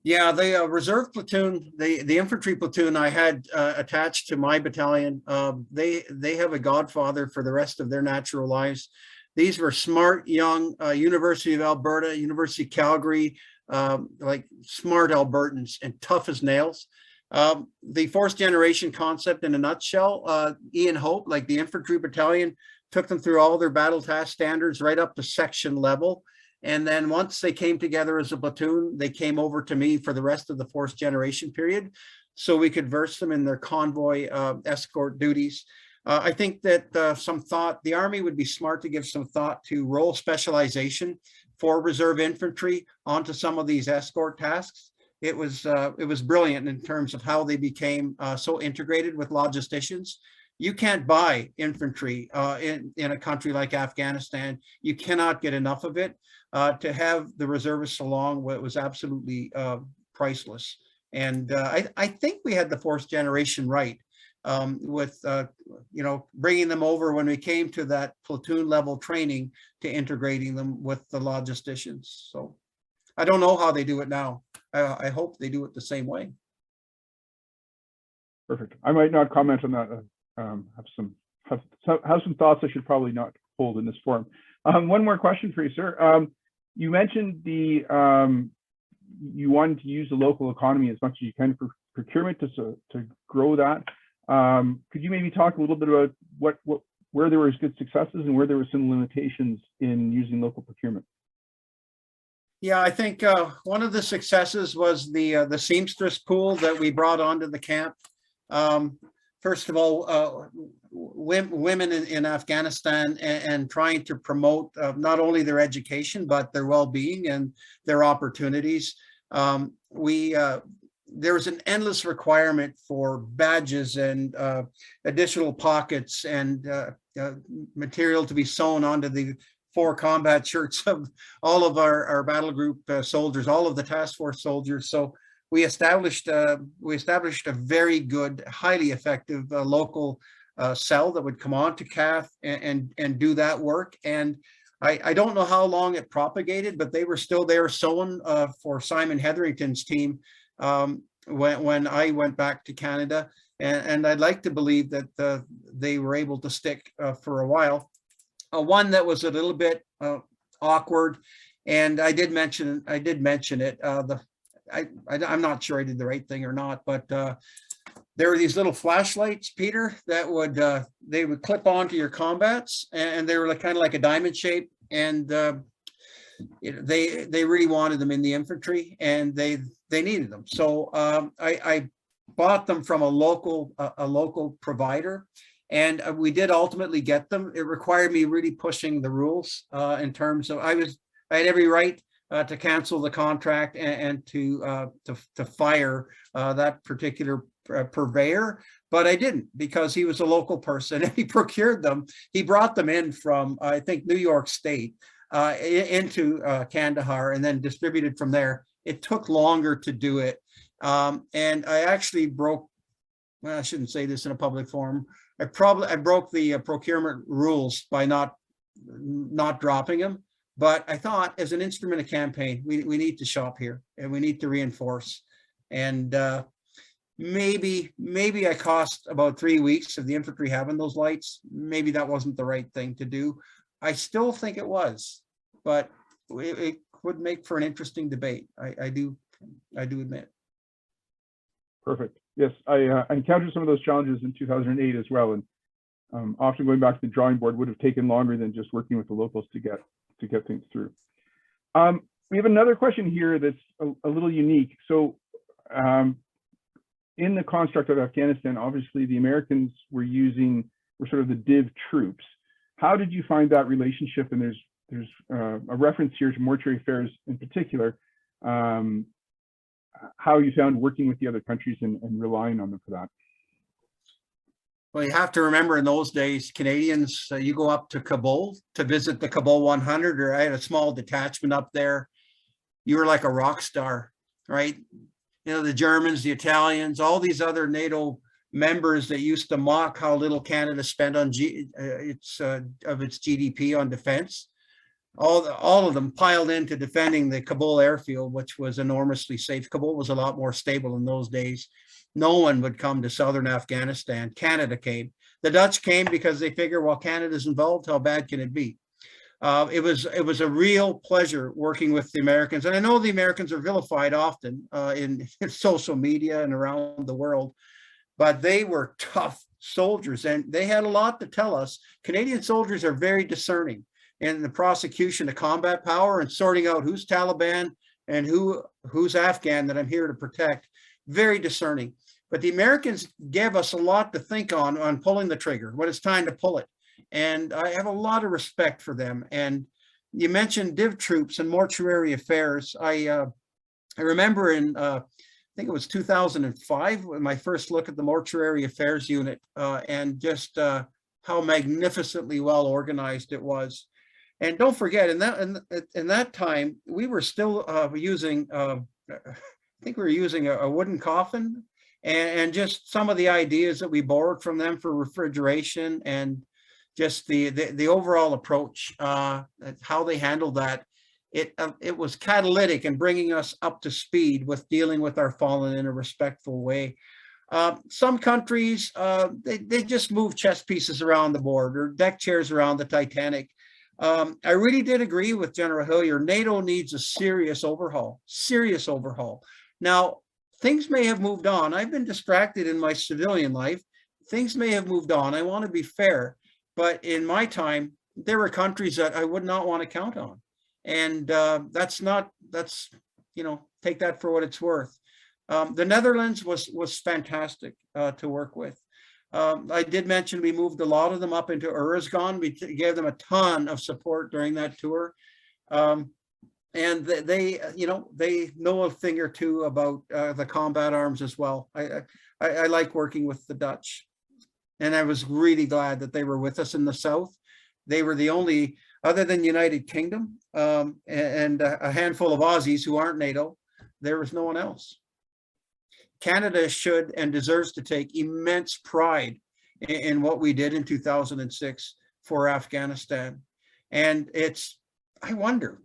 Yeah, the reserve platoon, the infantry platoon I had attached to my battalion, they have a godfather for the rest of their natural lives. These were smart, young, University of Alberta, University of Calgary, like smart Albertans and tough as nails. The fourth generation concept in a nutshell, Ian Hope, like the infantry battalion, took them through all their battle task standards right up to section level. And then once they came together as a platoon, they came over to me for the rest of the fourth generation period, so we could verse them in their convoy escort duties. I think that the Army would be smart to give some thought to role specialization for reserve infantry onto some of these escort tasks. It was brilliant in terms of how they became so integrated with logisticians. You can't buy infantry in a country like Afghanistan. You cannot get enough of it. To have the reservists along was absolutely priceless. And I think we had the fourth generation right with, bringing them over when we came to that platoon level training to integrating them with the logisticians. So I don't know how they do it now. I hope they do it the same way. Perfect. I might not comment on that. Have some thoughts I should probably not hold in this forum. One more question for you, sir. You mentioned you wanted to use the local economy as much as you can for procurement to grow that. Could you maybe talk a little bit about where there was good successes and where there were some limitations in using local procurement? Yeah, I think one of the successes was the seamstress pool that we brought onto the camp. First of all, women in Afghanistan and trying to promote not only their education, but their well-being and their opportunities. There was an endless requirement for badges and additional pockets and material to be sewn onto the 4 combat shirts of all of our battle group soldiers, all of the task force soldiers. So we established a very good, highly effective local cell that would come on to CAF and do that work. And I don't know how long it propagated, but they were still there sewing for Simon Hetherington's team when I went back to Canada. And I'd like to believe that they were able to stick for a while. One that was a little bit awkward, and I did mention it. I'm not sure I did the right thing or not, but there were these little flashlights, Peter, that they would clip onto your combats, and they were kind of like a diamond shape, and they really wanted them in the infantry, and they needed them. So I bought them from a local provider, and we did ultimately get them. It required me really pushing the rules in terms of I had every right to cancel the contract and to fire that particular purveyor, but I didn't, because he was a local person and he procured them. He brought them in from, I think, New York State into Kandahar and then distributed from there. It took longer to do it. And I actually broke, well, I shouldn't say this in a public forum. I broke the procurement rules by not dropping them. But I thought, as an instrument of campaign, we need to shop here and we need to reinforce. And maybe I cost about 3 weeks of the infantry having those lights. Maybe that wasn't the right thing to do. I still think it was, but it would make for an interesting debate. I do admit. Perfect. Yes, I encountered some of those challenges in 2008 as well, and often going back to the drawing board would have taken longer than just working with the locals to get things through. We have another question here that's a little unique. So in the construct of Afghanistan, obviously the Americans were sort of the div troops. How did you find that relationship? And there's a reference here to mortuary affairs in particular, how you found working with the other countries and relying on them for that. Well, you have to remember in those days, Canadians, you go up to Kabul to visit the Kabul 100, or I had a small detachment up there. You were like a rock star, right? You know, the Germans, the Italians, all these other NATO members that used to mock how little Canada spent on its GDP on defense. All of them piled into defending the Kabul airfield, which was enormously safe. Kabul was a lot more stable in those days. No one would come to Southern Afghanistan. Canada came. The Dutch came because they figure, well, Canada's involved, how bad can it be? It was a real pleasure working with the Americans. And I know the Americans are vilified often in social media and around the world, but they were tough soldiers and they had a lot to tell us. Canadian soldiers are very discerning in the prosecution of combat power and sorting out who's Taliban and who's Afghan that I'm here to protect. Very discerning. But the Americans gave us a lot to think on pulling the trigger, when it's time to pull it. And I have a lot of respect for them. And you mentioned div troops and mortuary affairs. I remember in, I think it was 2005, when my first look at the mortuary affairs unit and just how magnificently well organized it was. And don't forget, in that time, we were still using, I think we were using a wooden coffin and just some of the ideas that we borrowed from them for refrigeration and just the overall approach, how they handled that. It was catalytic in bringing us up to speed with dealing with our fallen in a respectful way. Some countries, they just move chess pieces around the board or deck chairs around the Titanic. I really did agree with General Hillier. NATO needs a serious overhaul, serious overhaul. Now, things may have moved on. I've been distracted in my civilian life. Things may have moved on. I want to be fair. But in my time, there were countries that I would not want to count on. And that's, you know, take that for what it's worth. The Netherlands was fantastic to work with. I did mention we moved a lot of them up into Uruzgan. We gave them a ton of support during that tour. And they, you know, they know a thing or two about the combat arms as well. I like working with the Dutch. And I was really glad that they were with us in the South. They were the only, other than United Kingdom and a handful of Aussies who aren't NATO, there was no one else. Canada should and deserves to take immense pride in what we did in 2006 for Afghanistan. And I wonder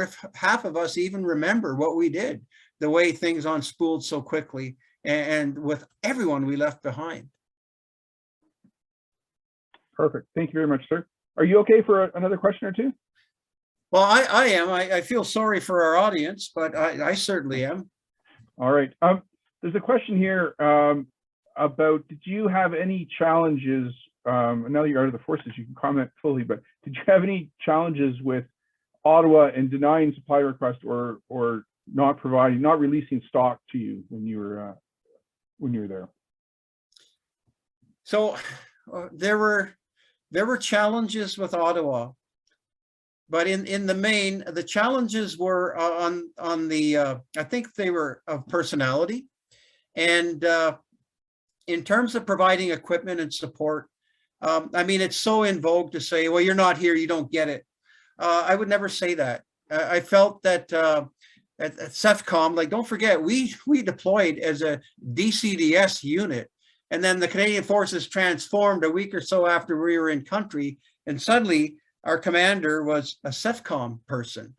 if half of us even remember what we did, the way things unspooled so quickly and with everyone we left behind. Perfect. Thank you very much, sir. Are you okay for another question or two? Well, I am. I feel sorry for our audience, but I certainly am. All right. There's a question here about, did you have any challenges, now that you're out of the forces, you can comment fully, but did you have any challenges with Ottawa and denying supply requests or not releasing stock to you when you were there? So there were challenges with Ottawa, but in the main, the challenges were on the, I think they were of personality. And in terms of providing equipment and support, I mean, it's so in vogue to say, well, you're not here, you don't get it. I would never say that. I felt that at CEFCOM, like, don't forget, we deployed as a DCDS unit. And then the Canadian forces transformed a week or so after we were in country. And suddenly our commander was a CEFCOM person,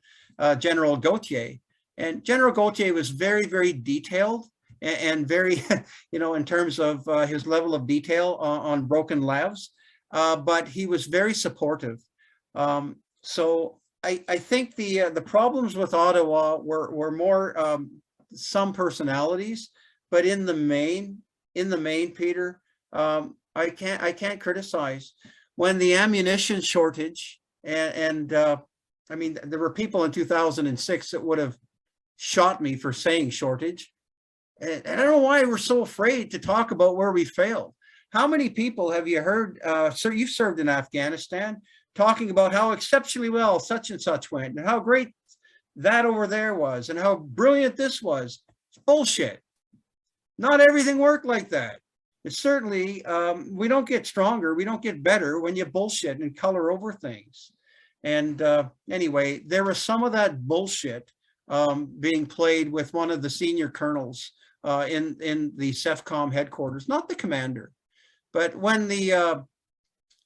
General Gauthier. And General Gauthier was very, very detailed. and very, in terms of his level of detail on broken lavs, but he was very supportive. So I think the problems with Ottawa were more some personalities, but in the main, Peter, I can't criticize. When the ammunition shortage and I mean, there were people in 2006 that would have shot me for saying shortage. And I don't know why we're so afraid to talk about where we failed. How many people have you heard, sir, you've served in Afghanistan, talking about how exceptionally well such and such went and how great that over there was and how brilliant this was? It's bullshit. Not everything worked like that. It's certainly, we don't get stronger, we don't get better when you bullshit and color over things. And anyway, there was some of that bullshit being played with one of the senior colonels in the CEFCOM headquarters, not the commander. But when the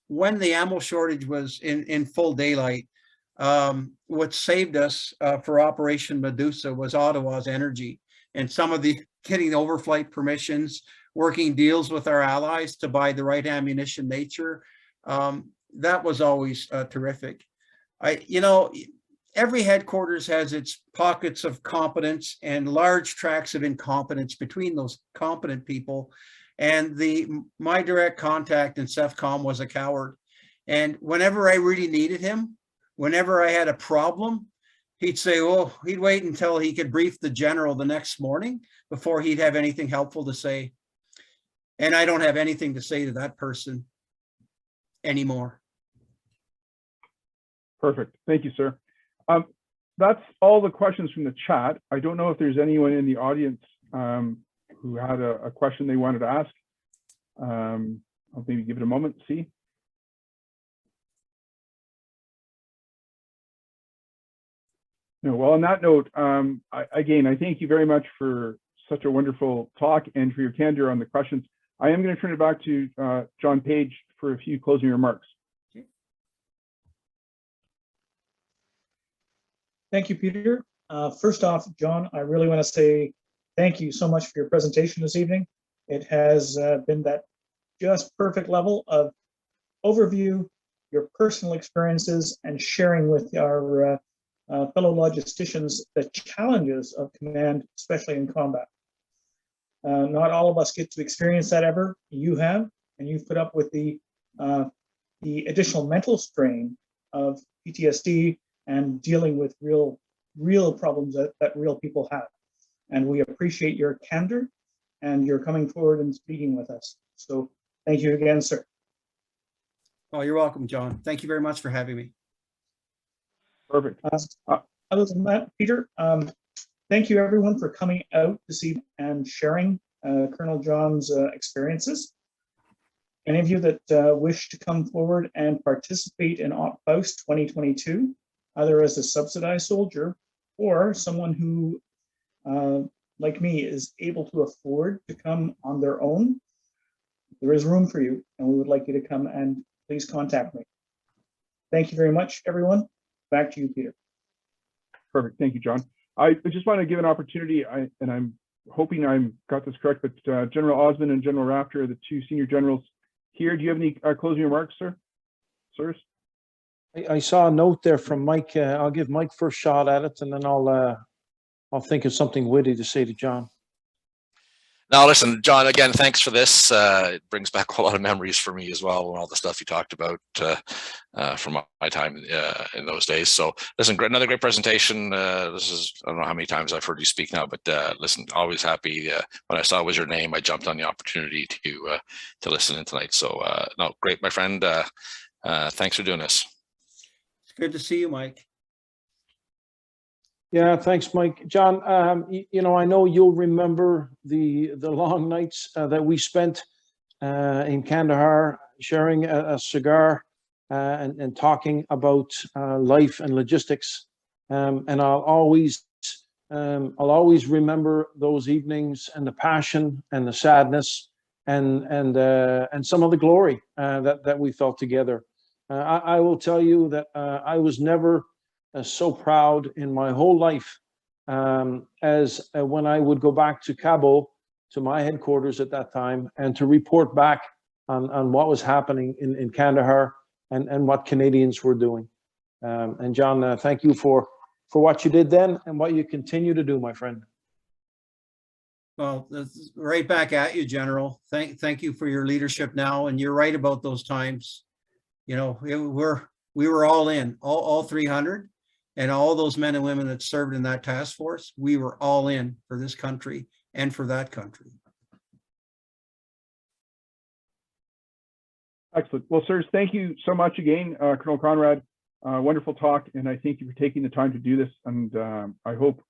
ammo shortage was in full daylight, what saved us for Operation Medusa was Ottawa's energy and some of the getting overflight permissions, working deals with our allies to buy the right ammunition nature. That was always terrific. Every headquarters has its pockets of competence and large tracts of incompetence between those competent people. And my direct contact in CEFCOM was a coward. And whenever I really needed him, whenever I had a problem, he'd say, oh, he'd wait until he could brief the general the next morning before he'd have anything helpful to say. And I don't have anything to say to that person anymore. Perfect. Thank you, sir. That's all the questions from the chat. I don't know if there's anyone in the audience who had a question they wanted to ask. I'll maybe give it a moment to see. No, well, on that note, again, I thank you very much for such a wonderful talk and for your candor on the questions. I am going to turn it back to John Page for a few closing remarks. Thank you, Peter. First off, John, I really want to say thank you so much for your presentation this evening. It has been that just perfect level of overview, your personal experiences, and sharing with our fellow logisticians the challenges of command, especially in combat. Not all of us get to experience that ever. You have, and you've put up with the additional mental strain of PTSD and dealing with real problems that real people have. And we appreciate your candor and your coming forward and speaking with us. So thank you again, sir. Oh, you're welcome, John. Thank you very much for having me. Perfect. Other than that, Peter, thank you everyone for coming out this evening and sharing Colonel John's experiences. Any of you that wish to come forward and participate in OpFaust 2022, either as a subsidized soldier or someone who, like me, is able to afford to come on their own, there is room for you, and we would like you to come and please contact me. Thank you very much, everyone. Back to you, Peter. Perfect. Thank you, John. I just want to give an opportunity, and I'm hoping I got this correct, but General Osmond and General Rafter are the two senior generals here. Do you have any closing remarks, sir? Sirs? I saw a note there from Mike. I'll give Mike first shot at it, and then I'll think of something witty to say to John. No, listen, John, again, thanks for this. It brings back a lot of memories for me as well, and all the stuff you talked about from my time in those days. So listen, another great presentation. This is, I don't know how many times I've heard you speak now, but listen, always happy. When I saw it was your name, I jumped on the opportunity to listen in tonight. So no, great, my friend. Thanks for doing this. It's good to see you, Mike. Yeah, thanks, Mike. John, you know, I know you'll remember the long nights that we spent in Kandahar, sharing a cigar and talking about life and logistics. And I'll always remember those evenings and the passion and the sadness and some of the glory that we felt together. I will tell you that I was never so proud in my whole life as when I would go back to Kabul to my headquarters at that time and to report back on what was happening in Kandahar and what Canadians were doing. And John, thank you for what you did then and what you continue to do, my friend. Well, that's right back at you, General. Thank you for your leadership now. And you're right about those times. You know, we were all in, all 300, and all those men and women that served in that task force. We were all in for this country and for that country. Excellent. Well, sirs, thank you so much again, Colonel Conrad. Wonderful talk, and I thank you for taking the time to do this. And I hope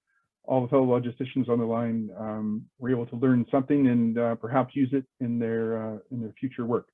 all the fellow logisticians on the line were able to learn something and perhaps use it in their future work.